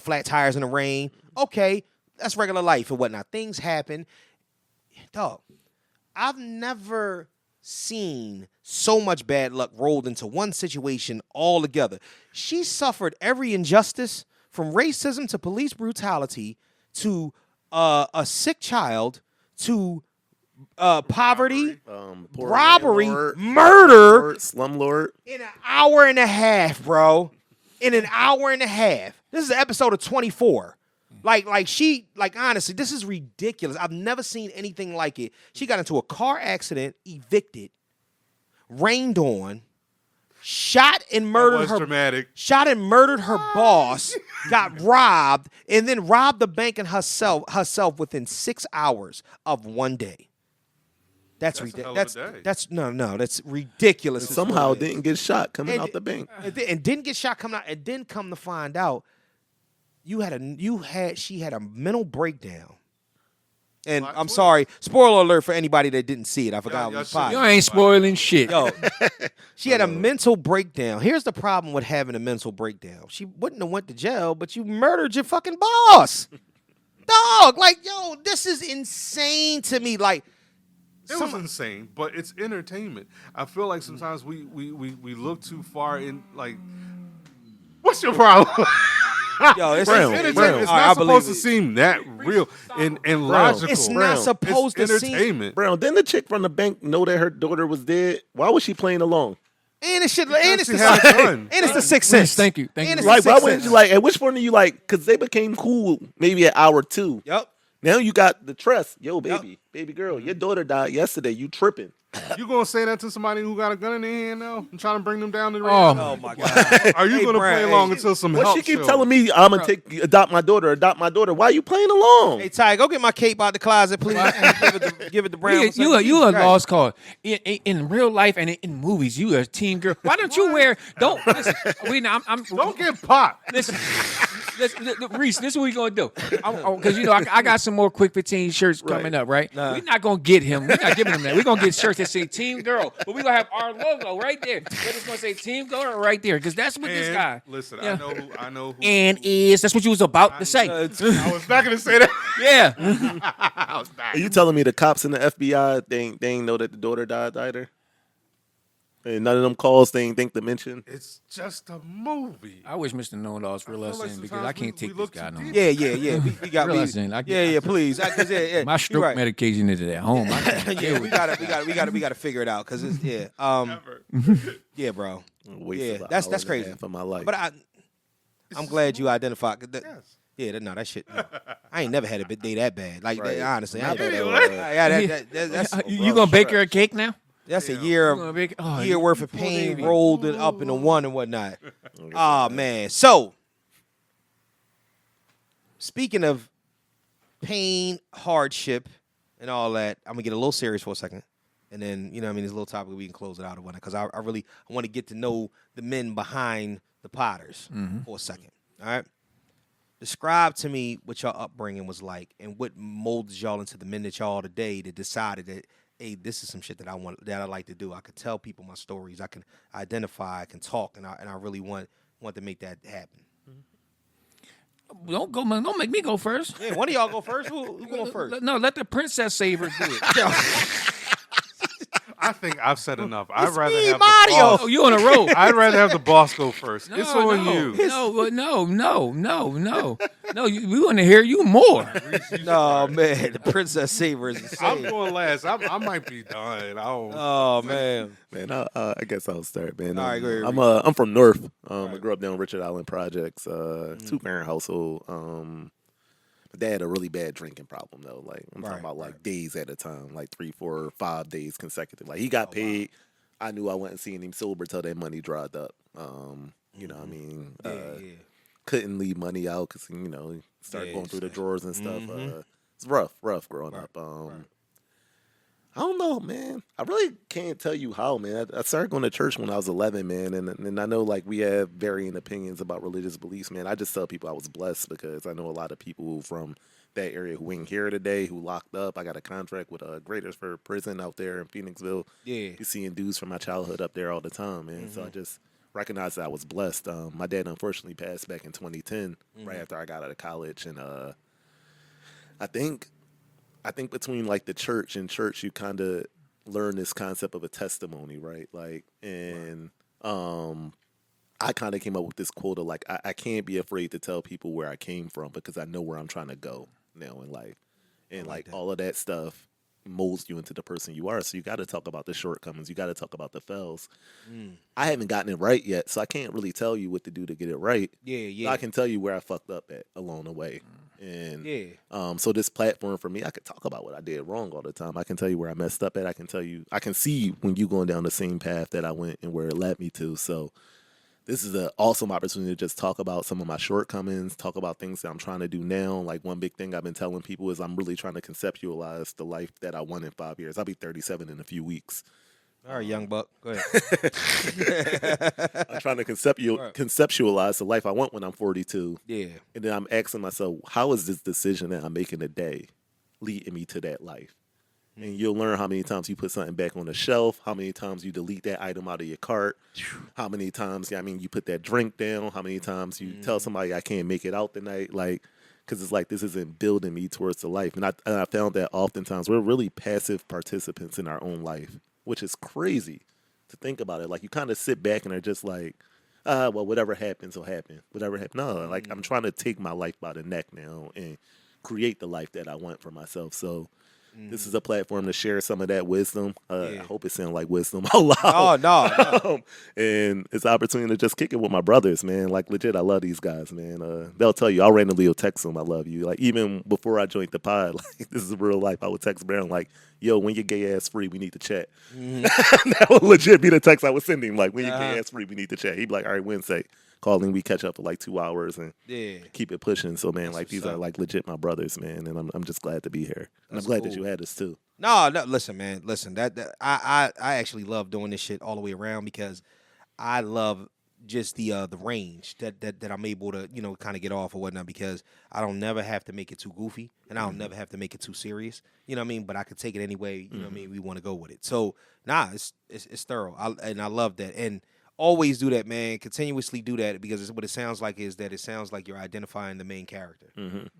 flat tires in the rain. Okay, that's regular life and whatnot. Things happen, dog. I've never seen so much bad luck rolled into one situation all together. She suffered every injustice from racism to police brutality to a sick child to poverty, Poor robbery, landlord, murder slumlord. in an hour and a half, bro. In an hour and a half. This is an episode of 24. Like honestly, this is ridiculous. I've never seen anything like it. She got into a car accident, evicted, rained on, shot and murdered was her. dramatic. Shot and murdered her boss, got robbed, and then robbed the bank and herself within 6 hours of one day. That's a ridiculous. hell of a day. That's ridiculous. And somehow didn't get shot coming out the bank. And didn't get shot coming out, and then come to find out she had a mental breakdown. And Plot I'm twist. sorry, spoiler alert for anybody that didn't see it. I forgot y'all it was should- fine. You ain't spoiling shit. Yo, she had a mental breakdown. Here's the problem with having a mental breakdown. She wouldn't have went to jail, but you murdered your fucking boss. Dog, like, yo, this is insane to me. Like, It was insane, but it's entertainment. I feel like sometimes we look too far in. Like, what's your problem? yo, it's Brown, Entertainment. Brown. It's All right, not I believe supposed to it. seem that real and logical. It's Brown. not supposed It's to seem. entertainment. Brown, didn't the chick from the bank know that her daughter was dead? Why was she playing along? And it's shit. And Because it's she the had a sixth. gun. And it's the Sixth Sense. Thank you. And it's Like, the why Sixth wouldn't Sense. you like? At which point are you like? Because they became cool maybe at hour 2. Yep. Now you got the trust. Yo, baby girl, your daughter died yesterday. You tripping? You gonna say that to somebody who got a gun in their hand now and trying to bring them down to the ring? Oh, my god. Are you Hey, gonna Brian, play hey, along until some What help she keep shows? telling me? I'm gonna adopt my daughter. Why are you playing along? Hey Ty, go get my cape out the closet, please. give it to Brown. You a lost cause. In real life and in movies, you a teen girl. Why don't you wear? Don't listen. I'm Don't get popped. listen. Reese, this is what we gonna do. Because I got some more quick 15 shirts coming up, right? We're not gonna get him. We're not giving him that. We're gonna get shirts that say Team Girl, but we're gonna have our logo right there. We're just gonna say Team Girl right there, because that's what this guy. Listen, Yeah. I know. Who, And is that's what you was about to say? I was not gonna say that. Yeah. I was not. Are you telling me the cops and the FBI they ain't know that the daughter died either? And none of them calls they ain't think to mention? It's just a movie. I wish Mr. Know-It-All was real I feel like in, because sometimes I can't we take this look guy too no more. deep. Yeah. We got Realize in, please. My you're stroke right. medication is at home. I can't Yeah, deal we with gotta figure it out because it's Never. yeah, bro. Wasted an That's hour and a crazy. half of my life. But I'm glad you identified. Yes. Yeah, that shit. No. I ain't never had a day that bad. Like Right. honestly, I Not ain't that that's You gonna bake her a cake now? that's a year You gonna bake? Oh, year worth of poor pain baby. rolled it up into one and whatnot. Oh man. So speaking of pain, hardship, and all that, I'm gonna get a little serious for a second. And then, this little topic we can close it out or whatnot. Because I want to get to know the men behind the Potters for a second. All right. Describe to me what your upbringing was like and what molded y'all into the men that y'all are today that decided that, hey, this is some shit that I like to do. I could tell people my stories. I can identify. I can talk, and I really want to make that happen. Don't make me go first. Yeah, one of y'all go first. Who going first? No, let the princess saver do it. I think I've said enough. I'd rather me, have Mario. the boss. Oh, you on a roll. I'd rather have the boss go first. It's on you. No, we want to hear you more. No, man, the princess saver is I'm insane. going last. I might be done. I don't. Oh man. Man, I guess I'll start, man. All right, go ahead, I'm from North. I grew up down Richard Island Projects, 2-parent household. My dad had a really bad drinking problem though. Like I'm talking about like days at a time, like 3, 4, 5 days consecutive. Like he got paid. Wow. I knew I wasn't seeing him sober till that money dried up. You know what I mean? Couldn't leave money out because he started going through the drawers and stuff. It's rough growing up. I don't know, man. I really can't tell you how, man. I started going to church when I was 11, man, and I know like we have varying opinions about religious beliefs, man. I just tell people I was blessed because I know a lot of people from that area who ain't here today, who locked up. I got a contract with Greatersford Prison out there in Phoenixville. Yeah, you seeing dudes from my childhood up there all the time, man. So I just recognized that I was blessed. My dad unfortunately passed back in 2010, right after I got out of college, and I think between like the church and church, you kind of learn this concept of a testimony, right? Like, and I kind of came up with this quote of like, I can't be afraid to tell people where I came from because I know where I'm trying to go now in life, and like all of that stuff molds you into the person you are. So you got to talk about the shortcomings. You got to talk about the fails. I haven't gotten it right yet, so I can't really tell you what to do to get it right. Yeah. I can tell you where I fucked up at along the way. And so this platform for me, I could talk about what I did wrong all the time. I can tell you where I messed up at. I can see when you going down the same path that I went and where it led me to. So this is an awesome opportunity to just talk about some of my shortcomings, talk about things that I'm trying to do now. Like one big thing I've been telling people is I'm really trying to conceptualize the life that I want in 5 years. I'll be 37 in a few weeks. All right, young buck. Go ahead. I'm trying to conceptualize the life I want when I'm 42. Yeah. And then I'm asking myself, how is this decision that I'm making today leading me to that life? And you'll learn how many times you put something back on the shelf, how many times you delete that item out of your cart, how many times, you put that drink down, how many times you tell somebody I can't make it out tonight, like, because it's like this isn't building me towards the life. And I found that oftentimes we're really passive participants in our own life, which is crazy to think about it. Like, you kind of sit back and are just like, well, whatever happens will happen. Whatever happens. No, like, I'm trying to take my life by the neck now and create the life that I want for myself. So this is a platform to share some of that wisdom. I hope it sounds like wisdom out loud. No. And it's an opportunity to just kick it with my brothers, man. Like, legit, I love these guys, man. They'll tell you, I'll randomly text them, I love you. Like, even before I joined the pod, like, this is real life. I would text Brown, like, yo, when your gay ass free, we need to chat. That would legit be the text I would send him. Like, when your gay ass free, we need to chat. He'd be like, all right, Wednesday. Call him, we catch up for like 2 hours and keep it pushing. So, man, like, these are like legit my brothers, man. And I'm just glad to be here. And I'm glad that you had us too. No, listen, man. Listen, that I actually love doing this shit all the way around because I love just the range that I'm able to, you know, kind of get off or whatnot, because I don't never have to make it too goofy, and I don't never have to make it too serious. You know what I mean? But I could take it any way, you know what I mean, we want to go with it. So it's thorough. I love that. And always do that, man. Continuously do that, because what it sounds like is that it sounds like you're identifying the main character,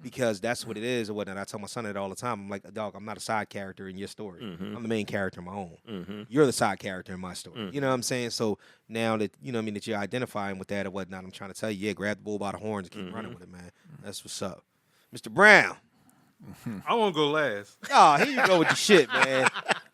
because that's what it is or whatnot. I tell my son that all the time. I'm like, dog, I'm not a side character in your story. I'm the main character in my own. You're the side character in my story. You know what I'm saying? So now that, you know what I mean, that you're identifying with that or whatnot, I'm trying to tell you, yeah, grab the bull by the horns and keep running with it, man. That's what's up. Mr. Brown. I won't go last. Oh, here you go with the shit, man.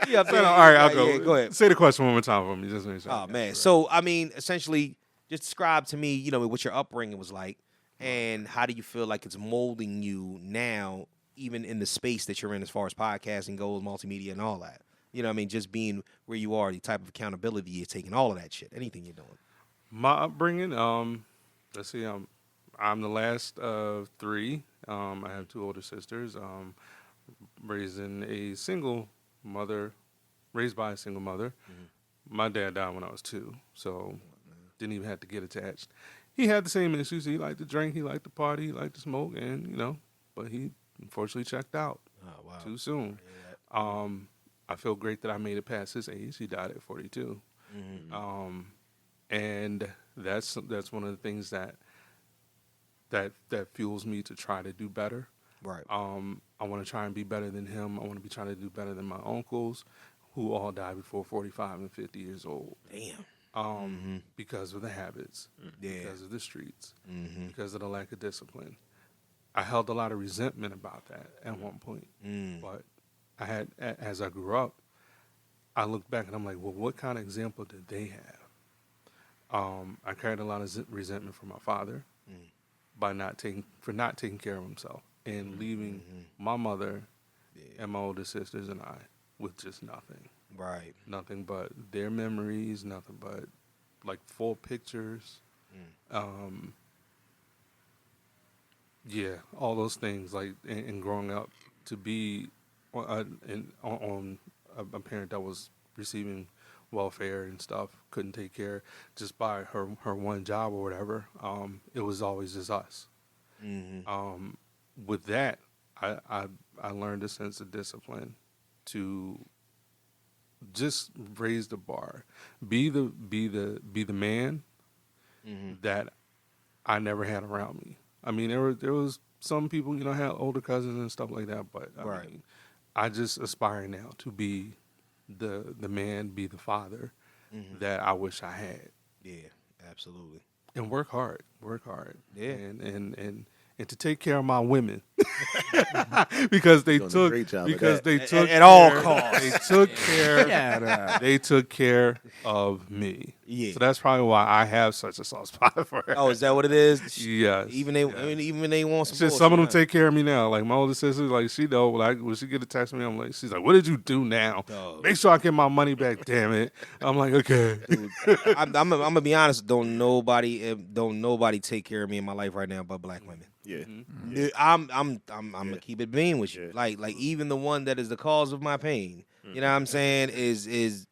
All right, I'll go. Yeah, go ahead. Say the question one more time for me. Just make sure. Oh, man. So, I mean, essentially, just describe to me, you know, what your upbringing was like, and how do you feel like it's molding you now, even in the space that you're in as far as podcasting goes, multimedia, and all that. You know what I mean? Just being where you are, the type of accountability you're taking, all of that shit, anything you're doing. My upbringing, let's see, I'm the last of three. I have two older sisters. Raised by a single mother. My dad died when I was 2, so didn't even have to get attached. He had the same issues. He liked to drink, he liked to party, he liked to smoke, and, you know, but he unfortunately checked out too soon. Yeah. I feel great that I made it past his age. He died at 42. And that's one of the things that fuels me to try to do better. Right. I want to try and be better than him. I want to be trying to do better than my uncles, who all died before 45 and 50 years old. Damn. Because of the habits, because of the streets, because of the lack of discipline. I held a lot of resentment about that at one point. But as I grew up, I look back and I'm like, well, what kind of example did they have? I carried a lot of resentment from my father by not taking care of himself and leaving my mother and my older sisters and I with just nothing. Right. Nothing but their memories, nothing but like full pictures. Yeah, all those things, like, and growing up to be on a parent that was receiving welfare and stuff, couldn't take care just by her one job or whatever. It was always just us. With that, I learned a sense of discipline to just raise the bar, be the man that I never had around me. I mean, there was some people, you know, had older cousins and stuff like that, but I mean, I just aspire now to be the man, be the father that I wish I had. Yeah, absolutely. And work hard. Yeah. And to take care of my women because they took at all costs. They took care of me. Yeah. So that's probably why I have such a soft spot for her. Oh, is that what it is? Yes. Even when they want some. Some of them take care of me now. Like my older sister, like she know. Like when she get a text from me, I'm like, she's like, "What did you do now? Make sure I get my money back. Damn it." I'm like, okay. I'm gonna be honest. Don't nobody take care of me in my life right now but black women. Yeah. I'm gonna keep it being with you. Like even the one that is the cause of my pain. You know what I'm saying? Is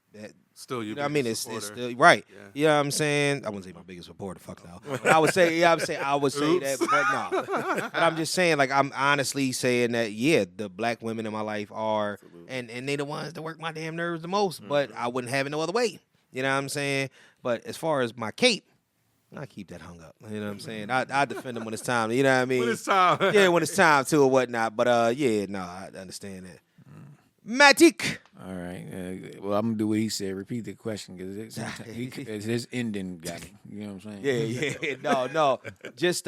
still you? You know what I mean? It's still right. Yeah. You know what I'm saying? I wouldn't say my biggest supporter. Fuck no. But I would say that. But no. But I'm just saying, like, I'm honestly saying that, yeah, the black women in my life are, and they the ones that work my damn nerves the most. But I wouldn't have it no other way. You know what I'm saying? But as far as my cape, I keep that hung up. You know what I'm saying? I defend them when it's time. You know what I mean? When it's time. Yeah, when it's time to or whatnot. But yeah, no, I understand that. Matic. All right. Well, I'm gonna do what he said. Repeat the question because his ending got him. You know what I'm saying? Yeah. No. Just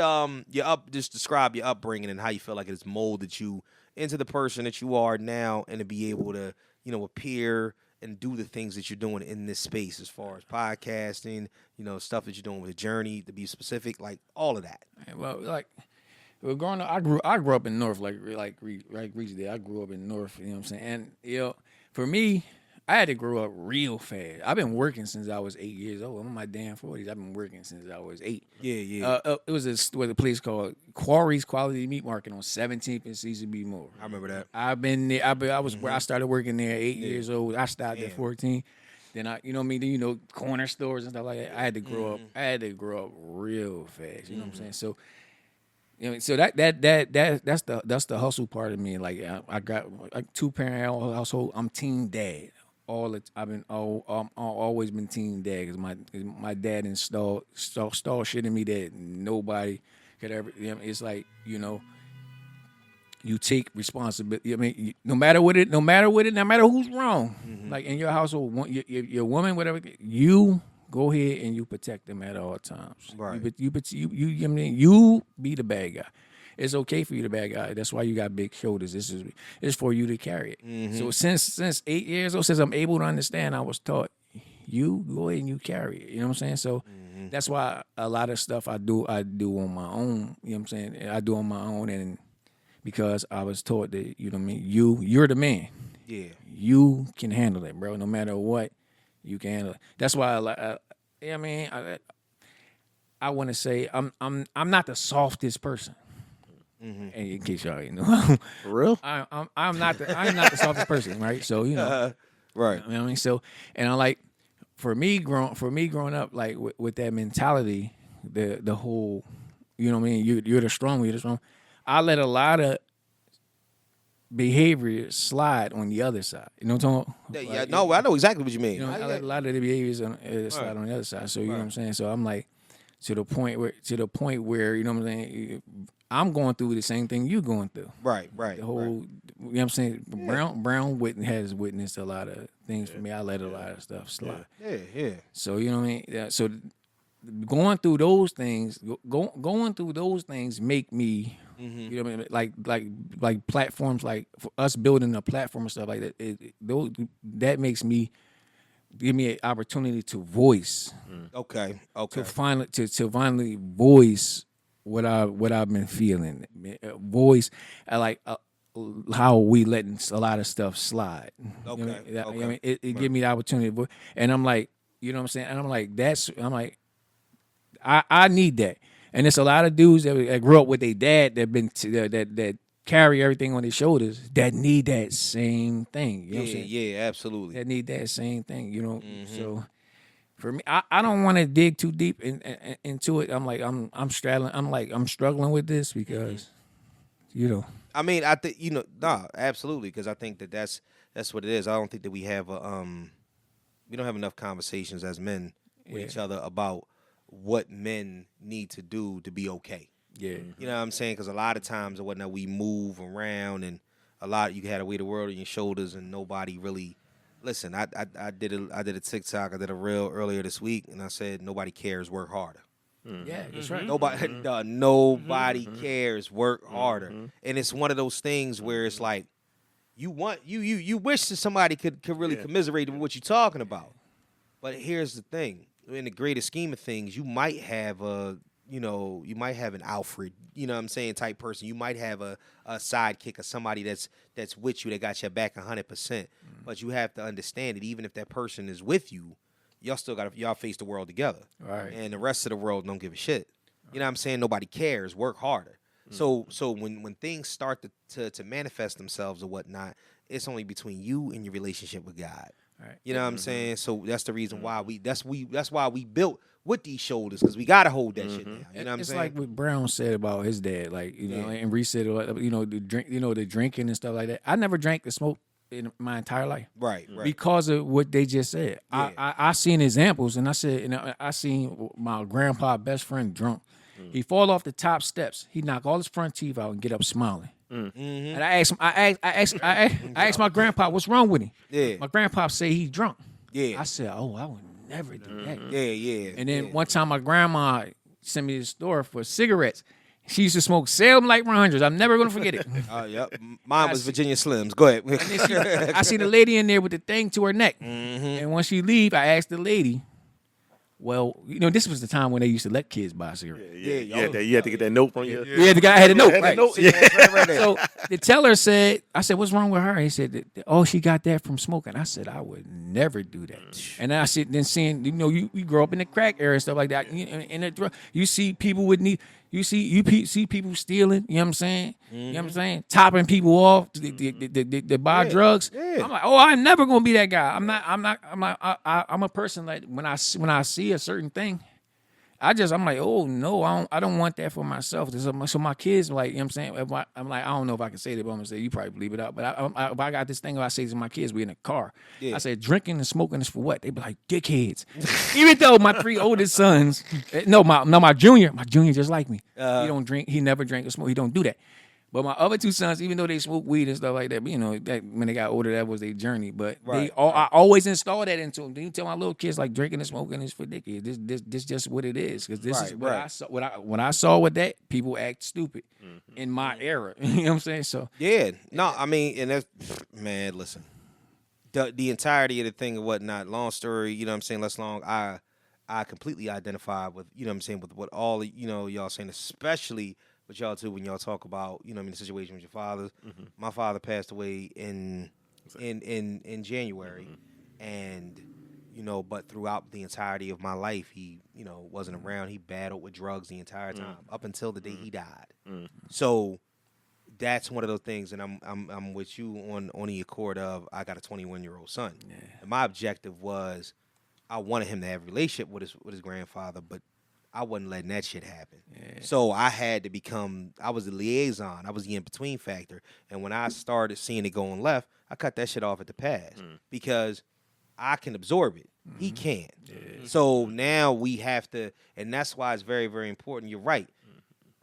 Just describe your upbringing and how you feel like it's molded you into the person that you are now, and to be able to, you know, appear and do the things that you're doing in this space, as far as podcasting, you know, stuff that you're doing with the journey, to be specific, like all of that. Well, growing up, I grew up in North, like Reese did. I grew up in North, you know what I'm saying? And, you know, for me, I had to grow up real fast. I've been working since I was 8 years old. I'm in my damn 40s. I've been working since I was 8. Yeah. It was a place called Quarry's Quality Meat Market on 17th and CCB Moore. I remember that. I've been there. I was where I started working there at 8 years old. I started at 14. Then I, you know what I mean? Then, you know, corner stores and stuff like that. I had to grow up. I had to grow up real fast. You know what I'm saying? So, you know, so that's the hustle part of me. Like I got like 2-parent household. I'm teen dad. I've always been teen dad because my dad installed shit in me that nobody could ever. You know, it's like, you know, you take responsibility. I mean, no matter who's wrong, like in your household, your woman, whatever, you go ahead and you protect them at all times. Right. I mean, you be the bad guy. It's okay for you to be the bad guy. That's why you got big shoulders. It's for you to carry it. So since 8 years old, since I'm able to understand, I was taught, you go ahead and you carry it. You know what I'm saying? So that's why a lot of stuff I do on my own. You know what I'm saying? I do on my own, and because I was taught that, you know what I mean, you're the man. Yeah. You can handle it, bro. No matter what, you can handle it. That's why I want to say I'm not the softest person. In case y'all didn't know, For real? I'm not the softest person, right? So you know, Right. You know what I mean? So, and I like for me growing up, like with that mentality, the whole, you know what I mean? You're the strong, you're the strong. I let a lot of behavior slide on the other side. You know what I'm talking about? No, I know exactly what you mean. You know, I let a lot of the behaviors slide on the other side. So you know what I'm saying? So I'm like to the point where you know what I'm saying, I'm going through the same thing you're going through. Right. The whole, you know what I'm saying? Brown has witnessed a lot of things for me. I let a lot of stuff slide. Yeah. So you know what I mean? Yeah, so going through those things, make me, you know what I mean? Like platforms, like for us building a platform and stuff like that. That makes me, give me an opportunity to voice. Okay. To finally voice what I've been feeling. Voice, how we letting a lot of stuff slide. Okay. You know what I mean? Okay. I mean, it give me the opportunity to, and I'm like, you know what I'm saying? And I'm like, I need that. And it's a lot of dudes that grew up with their dad that carry everything on their shoulders that need that same thing. You know what I'm saying? Yeah, absolutely. That need that same thing, you know. So for me, I don't want to dig too deep into it. I'm like, I'm struggling with this because, you know. I mean, I think absolutely, because I think that's what it is. I don't think that we have we don't have enough conversations as men with each other about what men need to do to be okay. Yeah. You know what I'm saying? Because a lot of times or whatnot, we move around, and you had to weigh the world on your shoulders, and nobody really. Listen, I did a TikTok, I did a reel earlier this week, and I said nobody cares, work harder. Yeah, that's right. Nobody cares, work harder. And it's one of those things where it's like you wish that somebody could really commiserate with what you're talking about. But here's the thing. In the greater scheme of things, you might have an Alfred, you know what I'm saying, type person. You might have a sidekick or somebody that's with you that got your back 100%. But you have to understand that even if that person is with you, y'all face the world together. Right. And the rest of the world don't give a shit. You know what I'm saying? Nobody cares. Work harder. So when things start to manifest themselves or whatnot, it's only between you and your relationship with God. Right. You know what I'm saying? So that's the reason why that's why we built with these shoulders, because we gotta hold that shit down. You know what I'm saying? It's like what Brown said about his dad, like, you know, and Reese said, you know, the drinking and stuff like that. I never drank or smoked in my entire life. Right. Because of what they just said. Yeah. I seen examples, and I said, you know, I seen my grandpa best friend drunk. He fall off the top steps. He knock all his front teeth out and get up smiling. And I asked my grandpa, what's wrong with him? Yeah. My grandpa say he drunk. Yeah. I said, I would never do that. Yeah. And then one time my grandma sent me to the store for cigarettes. She used to smoke Salem Light 100s. I'm never going to forget it. Yep. Mine was Virginia Slims. Go ahead. And then I seen a lady in there with the thing to her neck. And when she leave, I asked the lady, Well, this was the time when they used to let kids buy cigarettes. You had to get that note from you. Yeah, the guy had a note. Had a Right. note. Right there. So the teller said, I said, what's wrong with her? He said, oh, she got that from smoking. I said, I would never do that. And I said, then seeing, you grow up in the crack era and stuff like that. And the drug, you see people with need. You see people stealing, you know what I'm saying? You know what I'm saying? Topping people off to buy drugs. Yeah. I'm like, oh, I'm never gonna be that guy. I'm a person like when I see a certain thing, I'm like, oh no, I don't want that for myself. So my kids, like, you know what I'm saying? I'm like, I don't know if I can say that, but I'm gonna say you probably believe it out. But if I got this thing I say to my kids, we in a car. Yeah. I said, drinking and smoking is for what? They be like, dickheads. Even though my 3 oldest sons, my junior just like me. He don't drink, he never drank or smoke, he don't do that. But my other 2 sons, even though they smoke weed and stuff like that, but that when they got older, that was their journey. But I always install that into them. Then you tell my little kids like drinking and smoking is for dickheads. This just what it is. Because this is what I saw. When I saw with that, people act stupid in my era. You know what I'm saying? So Yeah. No, I mean, and that's, man, listen. The entirety of the thing and whatnot, long story, you know what I'm saying, less long, I completely identify with, you know what I'm saying, with what all, y'all saying, especially with y'all too when y'all talk about, the situation with your fathers. My father passed away in January, and but throughout the entirety of my life, he wasn't around. He battled with drugs the entire time up until the day he died. So that's one of those things, and I'm with you on the accord of I got a 21-year-old son. Yeah. And my objective was I wanted him to have a relationship with his grandfather, but I wasn't letting that shit happen. Yeah. So I had to I was the liaison. I was the in-between factor. And when I started seeing it going left, I cut that shit off at the pass because I can absorb it. He can't. Yeah. So now we have to, and that's why it's very, very important. You're right.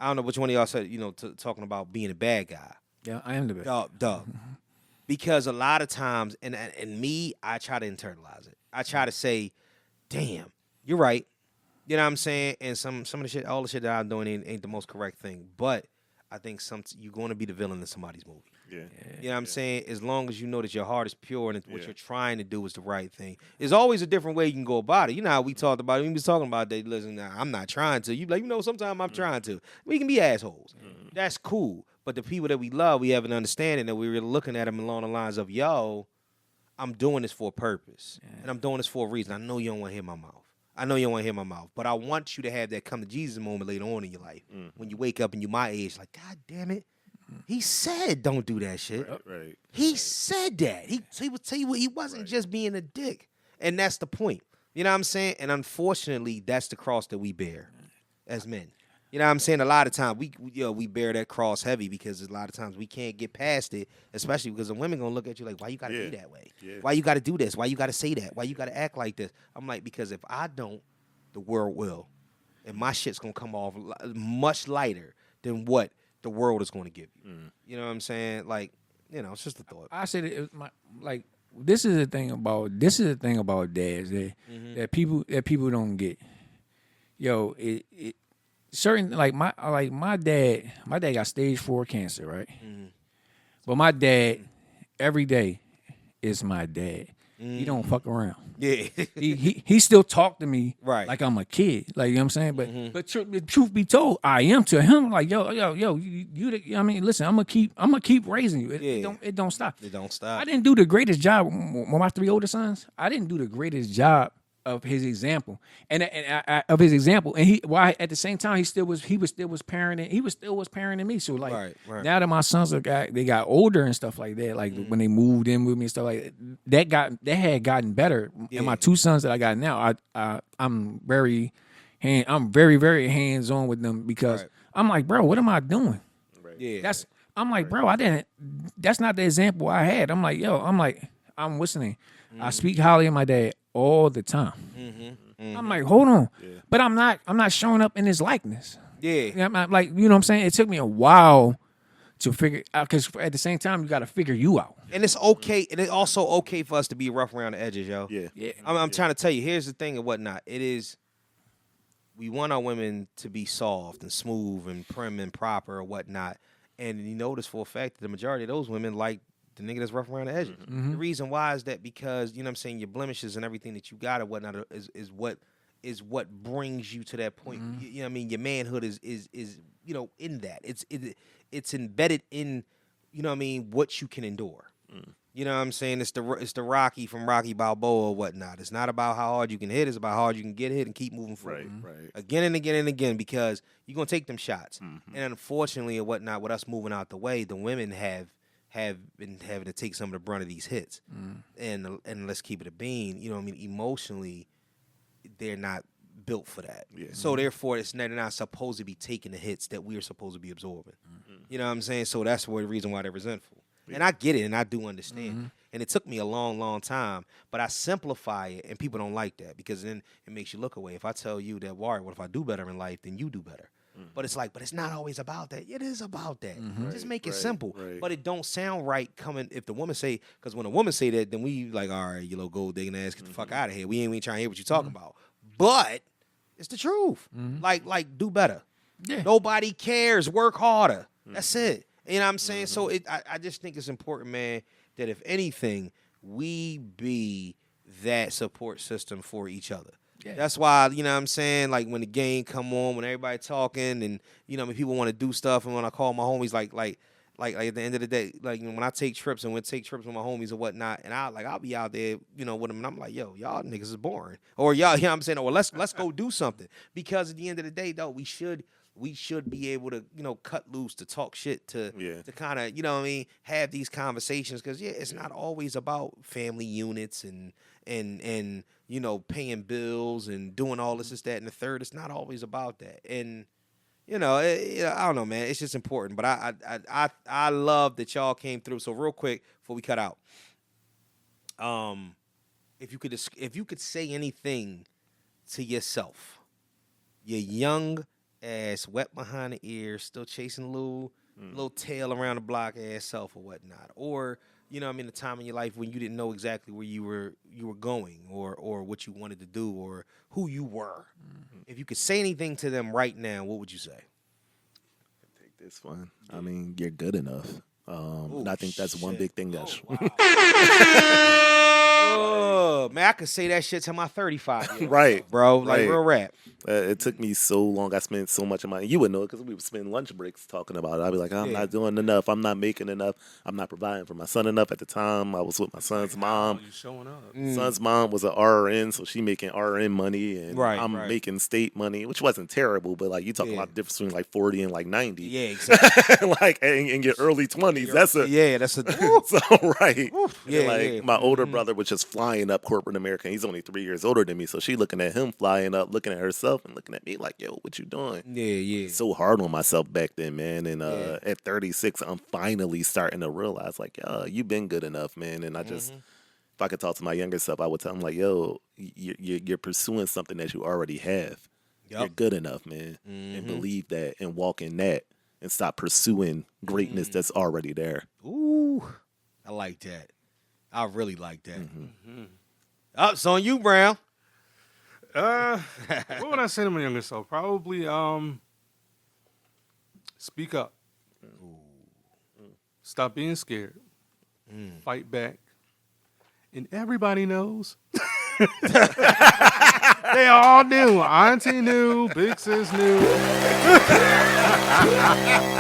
I don't know which one of y'all said, talking about being a bad guy. Yeah, I am the bad guy. Because a lot of times, and me, I try to internalize it. I try to say, damn, you're right. You know what I'm saying? And some of the shit, all the shit that I'm doing ain't the most correct thing. But I think you're going to be the villain in somebody's movie. Yeah. You know what I'm saying? As long as you know that your heart is pure and what you're trying to do is the right thing. There's always a different way you can go about it. You know how we talked about it. We was talking about that. Listen, I'm not trying to. You like, sometimes I'm trying to. We can be assholes. That's cool. But the people that we love, we have an understanding that we're really looking at them along the lines of, yo, I'm doing this for a purpose. And I'm doing this for a reason. I know you don't want to hear my mouth. But I want you to have that come to Jesus moment later on in your life. When you wake up and you're my age, like, God damn it. He said don't do that shit. Right. He said that. He would tell you what, he wasn't just being a dick. And that's the point. You know what I'm saying? And unfortunately, that's the cross that we bear as men. You know what I'm saying? A lot of times we bear that cross heavy because a lot of times we can't get past it, especially because the women gonna look at you like, why you gotta be that way? Yeah. Why you gotta do this? Why you gotta say that? Why you gotta act like this? I'm like, because if I don't, the world will. And my shit's gonna come off much lighter than what the world is gonna give you. You know what I'm saying? Like, it's just a thought. I say that this is the thing about dads that people don't get. Yo, it certain my dad got stage 4 cancer, right? But my dad every day is my dad. He don't fuck around. Yeah. he still talk to me like I'm a kid. Like, you know what I'm saying? But truth be told, I am to him. Like, yo, listen, I'm gonna keep raising you. It don't stop. It don't stop. I didn't do the greatest job with my 3 older sons. I didn't do the greatest job of his example and at the same time he still was parenting me. So like now that my sons got older and stuff like that, like when they moved in with me and stuff like that, had gotten better. And my 2 sons that I got now, I'm very very hands on with them because I'm like, bro, what am I doing? I'm like, bro, that's not the example I had. I'm like, I'm listening. I speak highly of my dad all the time. I'm like, hold on. But I'm not showing up in his likeness. Yeah. I'm like, you know what I'm saying? It took me a while to figure out, because at the same time, you got to figure you out. And it's okay. And it's also okay for us to be rough around the edges, yo. Yeah. I'm trying to tell you, here's the thing and whatnot. It is, we want our women to be soft and smooth and prim and proper or whatnot. And you notice for a fact that the majority of those women like the nigga that's rough around the edges. The reason why is that because, you know what I'm saying, your blemishes and everything that you got or whatnot is what is what brings you to that point. You know what I mean? Your manhood is you know, in that. It's embedded in, you know what I mean, what you can endure. You know what I'm saying? It's the Rocky from Rocky Balboa or whatnot. It's not about how hard you can hit. It's about how hard you can get hit and keep moving forward. Right. Again and again and again, because you're going to take them shots. And unfortunately or whatnot, with us moving out the way, the women have been having to take some of the brunt of these hits. And let's keep it a bean. You know what I mean? Emotionally, they're not built for that. Yeah. So therefore, they're not supposed to be taking the hits that we're supposed to be absorbing. You know what I'm saying? So that's the reason why they're resentful. And I get it, and I do understand. And it took me a long, long time, but I simplify it, and people don't like that because then it makes you look away. If I tell you that, Warrior, what if I do better in life, then you do better. But it's like, but it's not always about that. It is about that. Just make it simple. But it don't sound right coming if the woman say, because when a woman say that, then we like, all right, you little gold digging ass, get the fuck out of here. We ain't trying to hear what you talking about. But it's the truth. Like do better. Yeah. Nobody cares. Work harder. That's it. You know what I'm saying? So I just think it's important, man, that if anything, we be that support system for each other. Yeah. That's why, you know what I'm saying, like when the game come on, when everybody talking and, you know, when people want to do stuff and when I call my homies, like at the end of the day, like when I take trips and when I take trips with my homies or whatnot, and I'll be out there, you know, with them and I'm like, yo, y'all niggas is boring. Or y'all, you know what I'm saying? Or let's go do something. Because at the end of the day, though, we should be able to, you know, cut loose, to talk shit, to kind of, you know what I mean, have these conversations. Because, it's not always about family units and you know, paying bills and doing all this, that, and the third. It's not always about that. And, you know, I don't know, man. It's just important. But I love that y'all came through. So real quick, before we cut out, if you could say anything to yourself, your young ass, wet behind the ears, still chasing a little tail around the block ass self or whatnot, or you know what I mean, the time in your life when you didn't know exactly where you were going or what you wanted to do or who you were. If you could say anything to them right now, what would you say? Take this one. I mean, you're good enough. And I think that's one big thing that's man, I could say that shit to my 35 right, bro. Like real rap. It took me so long. I spent so much of my. You would know it because we would spend lunch breaks talking about it. I'd be like, I'm not doing enough. I'm not making enough. I'm not providing for my son enough. At the time, I was with my son's mom. You showing up. Son's mom was an RN, so she making RN money, and I'm making state money, which wasn't terrible. But like you talking about the difference between like 40 and like 90. Yeah, exactly. Like in your early 20s, that's a so right. My older brother was just flying up corporate America. He's only 3 years older than me, so she looking at him flying up, looking at herself and looking at me like, yo, what you doing? Yeah. So hard on myself back then, man. And at 36, I'm finally starting to realize like, you've been good enough, man. And I just, if I could talk to my younger self, I would tell him like, yo, you're pursuing something that you already have. Yep. You're good enough, man. And believe that and walk in that and stop pursuing greatness that's already there. Ooh, I like that. I really like that. It's on you, Brown. What would I say to my younger self? Probably speak up. Stop being scared. Fight back. And everybody knows. They all knew. Auntie knew. Big sis knew.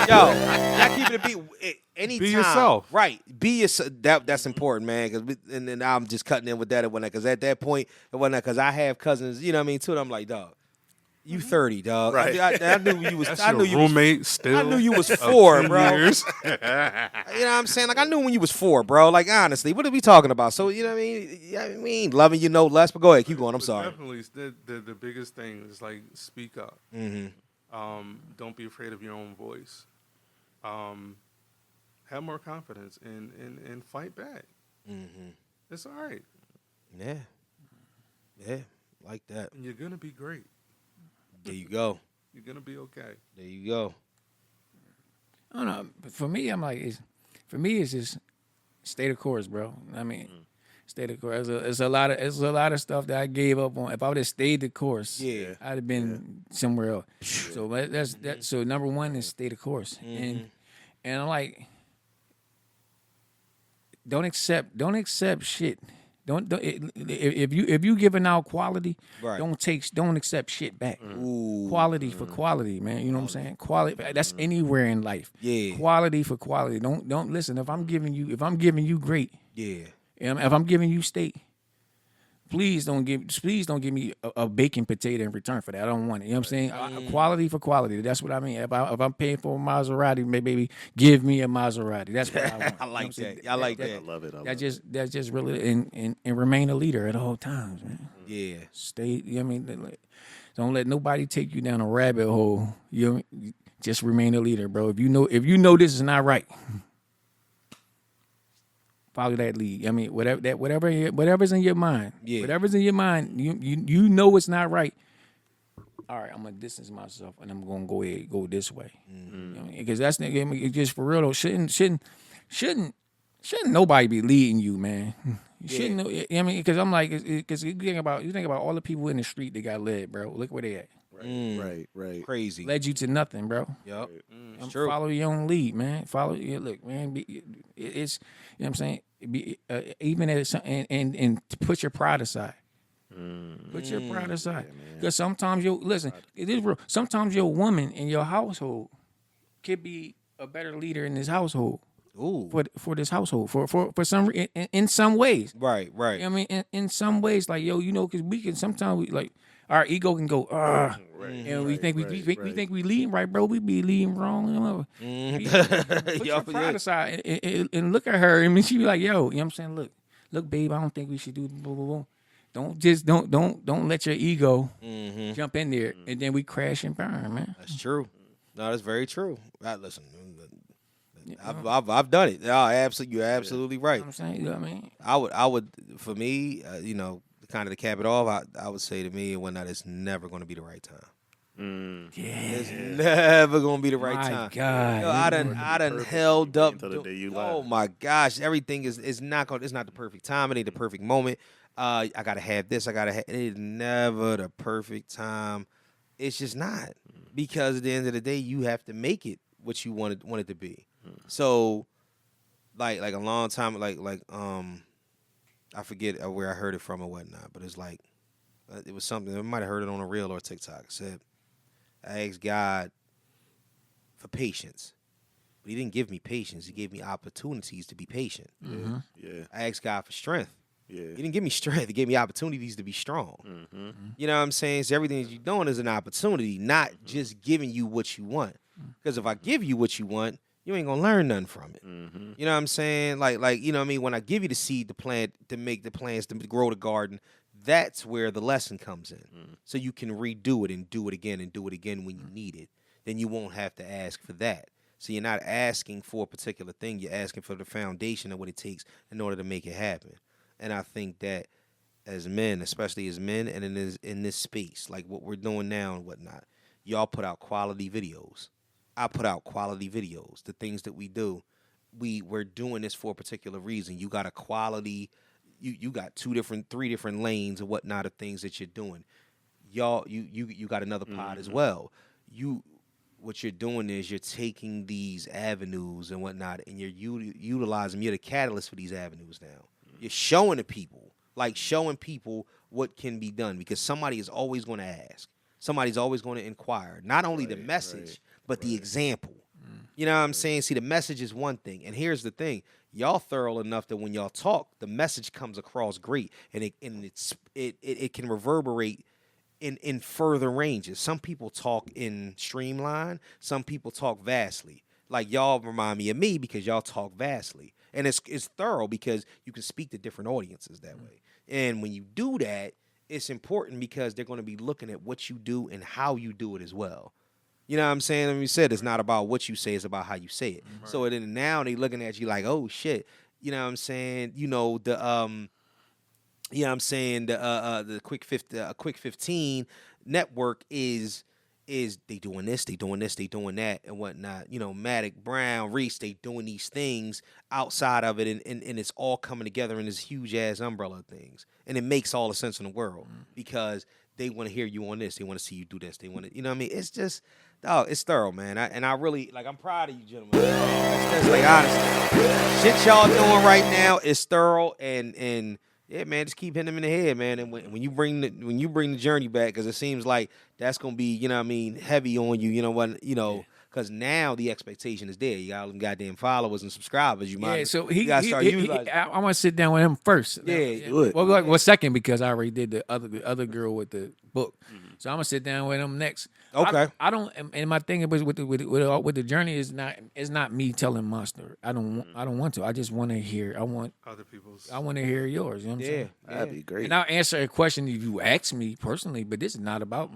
Yo, y'all keep it a anytime. Be yourself. Right. Be yourself. That's important, man. And then I'm just cutting in with that and whatnot. Because at that point, and whatnot, because I have cousins, you know what I mean, too. I'm like, dog, you 30, dog. Right. I knew you was. That's I knew your you roommate was, still. I knew you was 4, bro. Years. You know what I'm saying? Like, I knew when you was 4, bro. Like, honestly, what are we talking about? So, you know what I mean? Yeah, I mean, loving you no less. But go ahead, keep going. I'm sorry. Definitely, the biggest thing is like speak up. Don't be afraid of your own voice. Have more confidence and fight back. It's all right. Yeah, like that. And you're gonna be great. There you go. You're gonna be okay. There you go. I don't know. But for me, it's just stay the course, bro. I mean, stay the course. It's a lot of stuff that I gave up on. If I would have stayed the course, I'd have been somewhere else. So that's that. So number one is stay the course, and I'm like, don't accept shit If you giving out quality, Right. don't accept shit back. Ooh. Quality for quality, man. You know what I'm saying? Quality. That's anywhere in life. Yeah. Quality for quality. Don't listen. If I'm giving you great, Yeah. if I'm giving you steak, please don't give me a baked potato in return for that. I don't want it. You know what I'm saying? Quality for quality. That's what I mean. If I'm paying for a Maserati, maybe give me a Maserati. That's what I want. I like that. I like that. I love it. That's just really and remain a leader at all times, man. Yeah. Stay. You know what I mean? Like, don't let nobody take you down a rabbit hole. You just remain a leader, bro. If you know this is not right, follow that lead. I mean, whatever's in your mind. Yeah. Whatever's in your mind, you know it's not right. All right, I'm gonna distance myself and I'm gonna go this way. You know what I mean? Because that's it's just for real though. Shouldn't nobody be leading you, man. You shouldn't know. I mean, because I'm like, because you think about all the people in the street that got led, bro. Look where they at. Right. Crazy. Led you to nothing, bro. Yep. It's true. Follow your own lead, man. Look, man. It's you know what I'm saying. Even at and put your pride aside. Put your pride aside, because sometimes it is real. Sometimes your woman in your household could be a better leader in this household. Ooh. For this household for some in some ways. Right. You know what I mean, in some ways, like because we can sometimes our ego can go and we think we think we leading right, bro. We be leading wrong. Put your pride aside and look at her. I mean, she be like, yo, you know what I'm saying? Look, babe, I don't think we should do blah blah blah. Don't let your ego jump in there and then we crash and burn, man. That's true. No, that's very true. Listen, I've done it. No, you're absolutely right. You know what I'm saying? You know what I mean? I would for me, kind of to cap it off, I would say to me and whatnot, it's never going to be the right time. Yeah. It's never going to be the right My time. God. I done held up. Until the day you Oh lie. my gosh, everything is not going. It's not the perfect time. It ain't the perfect moment. I gotta have this. It is never the perfect time. It's just not, because at the end of the day, you have to make it what you want it to be. So, like a long time, I forget where I heard it from or whatnot, but it's like it was something. I might have heard it on a reel or TikTok. It said, I asked God for patience, but He didn't give me patience. He gave me opportunities to be patient. Yeah. I asked God for strength. Yeah. He didn't give me strength. He gave me opportunities to be strong. You know what I'm saying? So everything that you're doing is an opportunity, not just giving you what you want. Because if I give you what you want, you ain't gonna learn nothing from it. You know what I'm saying? Like you know what I mean? When I give you the seed to plant, to make the plants, to grow the garden, that's where the lesson comes in. So you can redo it and do it again when you need it. Then you won't have to ask for that. So you're not asking for a particular thing. You're asking for the foundation of what it takes in order to make it happen. And I think that as men, especially as men, and in this space, like what we're doing now and whatnot, y'all put out quality videos. I put out quality videos. The things that we do, we're doing this for a particular reason. You got a quality, you got 3 different lanes and whatnot of things that you're doing. Y'all, you got another pod as well. What you're doing is you're taking these avenues and whatnot, and you're utilizing them. You're the catalyst for these avenues now. You're showing people what can be done, because somebody is always going to ask. Somebody's always going to inquire. Not only the message, but the example. You know what I'm saying? See, the message is one thing. And here's the thing. Y'all thorough enough that when y'all talk, the message comes across great. And it can reverberate in further ranges. Some people talk in streamline. Some people talk vastly. Like y'all remind me of me because y'all talk vastly. And it's thorough because you can speak to different audiences that way. And when you do that, it's important because they're going to be looking at what you do and how you do it as well. You know what I'm saying? I mean, you said it's not about what you say, it's about how you say it. Right. So then now they looking at you like, oh shit. You know what I'm saying? The quick 15 network is they doing this, they doing that, and whatnot. You know, Matic, Brown, Reese, they doing these things outside of it, and it's all coming together in this huge ass umbrella of things. And it makes all the sense in the world because they want to hear you on this, they want to see you do this, they want to, you know what I mean? It's just, it's thorough, man. I really, I'm proud of you, gentlemen. It's just honestly, shit y'all doing right now is thorough, and Yeah, man, just keep hitting them in the head, man. And when you bring the journey back, because it seems like that's gonna be, you know what I mean, heavy on you. You know what, because now the expectation is there. You got all them goddamn followers and subscribers. You might, Yeah, so you gotta start utilizing. I want to sit down with him first. Yeah, do it. Well, second, because I already did the other girl with the book, so I'm gonna sit down with him next. Okay. I don't, and my thing was with the journey is not me telling my story. I don't want to. I just want to hear. I want to hear yours. You know what I'm saying? That'd be great. And I'll answer a question if you ask me personally, but this is not about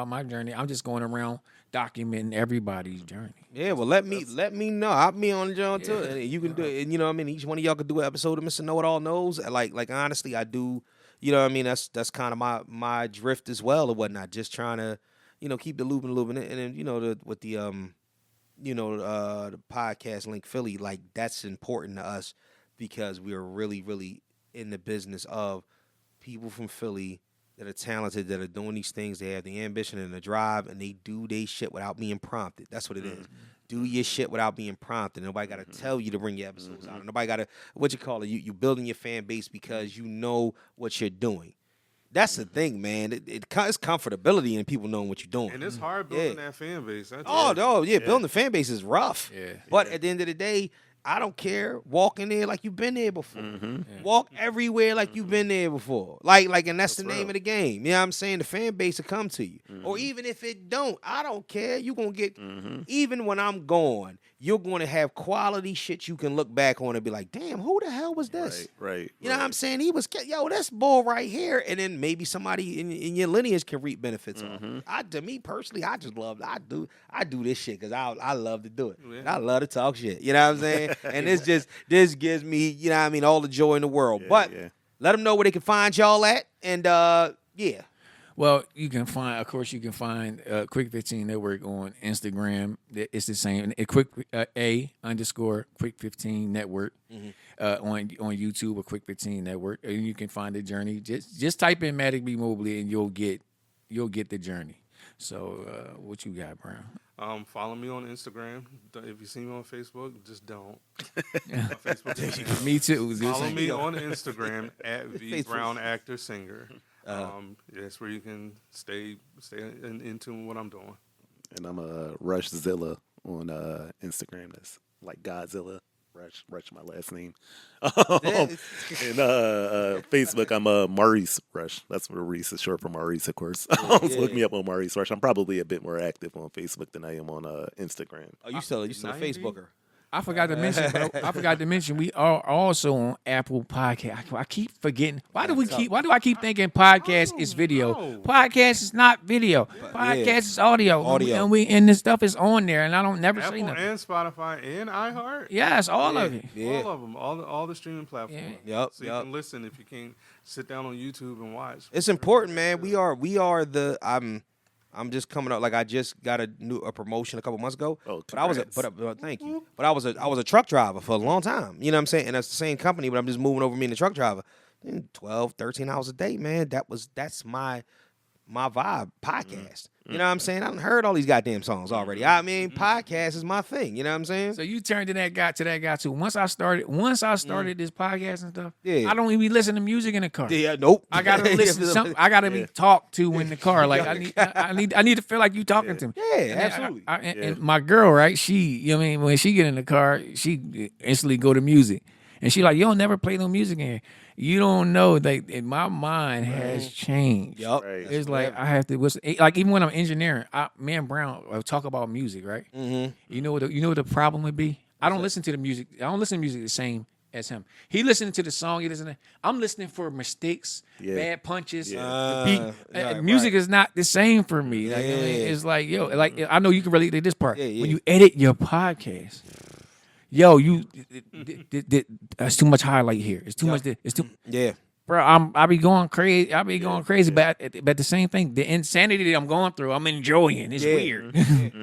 my journey. I'm just going around documenting everybody's journey. Yeah, well, let me know. I'll be on the joint too, and you can do it. And you know what I mean. Each one of y'all could do an episode of Mr. Know It All Knows. Like honestly, I do. You know what I mean. That's kind of my drift as well or whatnot. Just trying to, keep the looping, and then with the the podcast link Philly, like that's important to us because we are really, really in the business of people from Philly that are talented, that are doing these things. They have the ambition and the drive, and they do their shit without being prompted. That's what it is. Do your shit without being prompted. Nobody got to tell you to bring your episodes out. Nobody got to, you building your fan base because you know what you're doing. That's the thing, man. It's comfortability in people knowing what you're doing. And it's hard building that fan base. Building the fan base is rough. Yeah. But at the end of the day, I don't care. Walk in there like you've been there before. Walk everywhere like you've been there before. Like, and that's the name of the game. You know what I'm saying? The fan base will come to you. Or even if it don't, I don't care. You're going to get, even when I'm gone, you're going to have quality shit you can look back on and be like, damn, who the hell was this? Right. You know what I'm saying? He was, this bull right here. And then maybe somebody in your lineage can reap benefits on. To me personally, I just love, I do this shit because I love to do it. Yeah. And I love to talk shit. You know what I'm saying? And this gives me, you know what I mean, all the joy in the world. But let them know where they can find y'all at. And yeah. Well, you can find Quick 15 Network on Instagram. It's the same. Quick Quick 15 Network on YouTube or Quick 15 Network. And you can find the journey. Just type in Matic B Mobley and you'll get the journey. So what you got, Brown? Follow me on Instagram. If you see me on Facebook, just don't. Facebook. Me too. Follow me on Instagram at V Brown Actor Singer. That's where you can stay in tune with what I'm doing. And I'm a Rushzilla on Instagram. That's like Godzilla. Rush my last name. And Facebook, I'm Maurice Rush. That's where Maurice is short for Maurice, of course. Look me up on Maurice Rush. I'm probably a bit more active on Facebook than I am on Instagram. Oh, you still a Facebooker? I forgot to mention we are also on Apple Podcast. I keep forgetting. Why do I keep thinking podcast is video? Podcast is not video. Podcast is audio. And this stuff is on there, and I don't never Apple say nothing. and Spotify and iHeart. Yes, all of it. All of them. All the streaming platforms. Yep. So you can listen if you can't sit down on YouTube and watch. It's important, man. We are the I'm just coming up. Like I just got a promotion a couple months ago. Oh, but I was thank you. But I was a truck driver for a long time. You know what I'm saying? And that's the same company, but I'm just moving over being a truck driver. 12, 13 hours a day, man. That's my vibe. Podcast. You know what I'm saying? I've heard all these goddamn songs already. I mean, podcast is my thing. You know what I'm saying? So you turned to that guy too. Once I started this podcast and stuff, Yeah. I don't even listen to music in the car. Yeah, nope. I gotta listen to something. I gotta be talked to in the car. Like I need to feel like you talking to me. Yeah, absolutely. And my girl, right? She, when she get in the car, she instantly go to music, and she like, you don't never play no music in here. You don't know that my mind has changed. Yup. Right. It's like I have to like even when I'm engineering, me and Brown talk about music, right? Mm-hmm. You know what the problem would be? I don't listen to the music. I don't listen to music the same as him. He listening to the song. I'm listening for mistakes, bad punches, the beat. Music is not the same for me. Like, it's like I know you can relate to this part. Yeah. When you edit your podcast. Yo, that's too much highlight here. It's too much. It's too. Yeah. Bro, I be going crazy. But the same thing, the insanity that I'm going through, I'm enjoying. It's weird.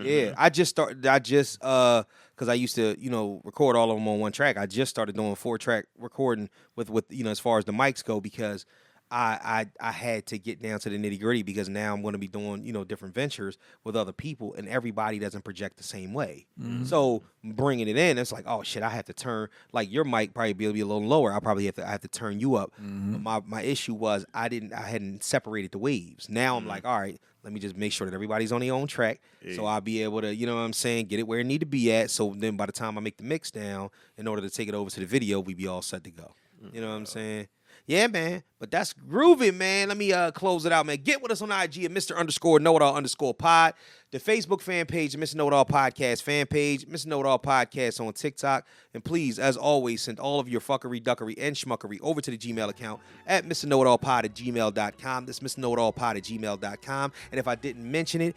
Yeah. I just because I used to, record all of them on one track. I just started doing 4-track recording with as far as the mics go because I had to get down to the nitty gritty because now I'm going to be doing, different ventures with other people, and everybody doesn't project the same way. So bringing it in, it's like, oh shit, I have to turn, like your mic probably be a little lower. I probably have to turn you up. But my issue was I hadn't separated the waves. Now I'm like, all right, let me just make sure that everybody's on their own track. So I'll be able to, get it where it need to be at. So then by the time I make the mix down, in order to take it over to the video, we be all set to go. You know what I'm saying? Yeah, man. But that's groovy, man. Let me close it out, man. Get with us on IG at Mr_KnowItAll_pod. The Facebook fan page, Mr. Know It All Podcast fan page, Mr. Know It All Podcast on TikTok. And please, as always, send all of your fuckery, duckery, and schmuckery over to the Gmail account at MrKnowItAllPod@gmail.com. That's MrKnowItAllPod@gmail.com. And if I didn't mention it,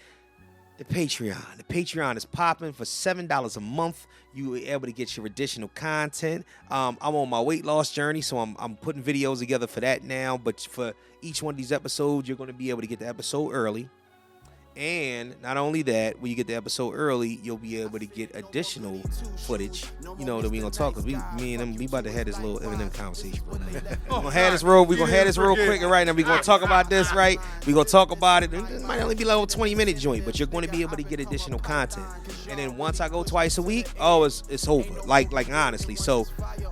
the Patreon. The Patreon is popping for $7 a month. You are able to get your additional content. I'm on my weight loss journey, so I'm putting videos together for that now. But for each one of these episodes, you're going to be able to get the episode early. And not only that, when you get the episode early, you'll be able to get additional footage, that we gonna talk. Cause me and them, we about to have this little Eminem conversation. We're gonna have this real quick, and right now we gonna talk about this, right? We gonna talk about it. It might only be like a 20-minute joint, but you're gonna be able to get additional content. And then once I go twice a week, it's over. Like honestly. So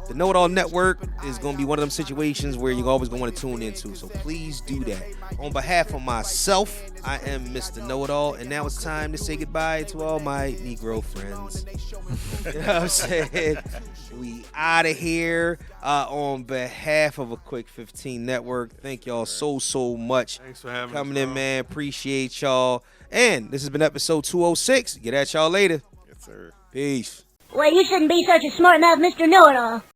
the Know It All Network is gonna be one of them situations where you're always gonna want to tune into. So please do that. On behalf of myself, I am Mr. Know It All, and now it's time to say goodbye to all my Negro friends. You know what I'm saying? We out of here. On behalf of a Quick 15 Network, thank y'all so much. Thanks for having coming us, in, bro. man. Appreciate y'all. And this has been episode 206. Get at y'all later. Yes, sir. Peace. Well, you shouldn't be such a smart mouth, Mr. Know-It-All.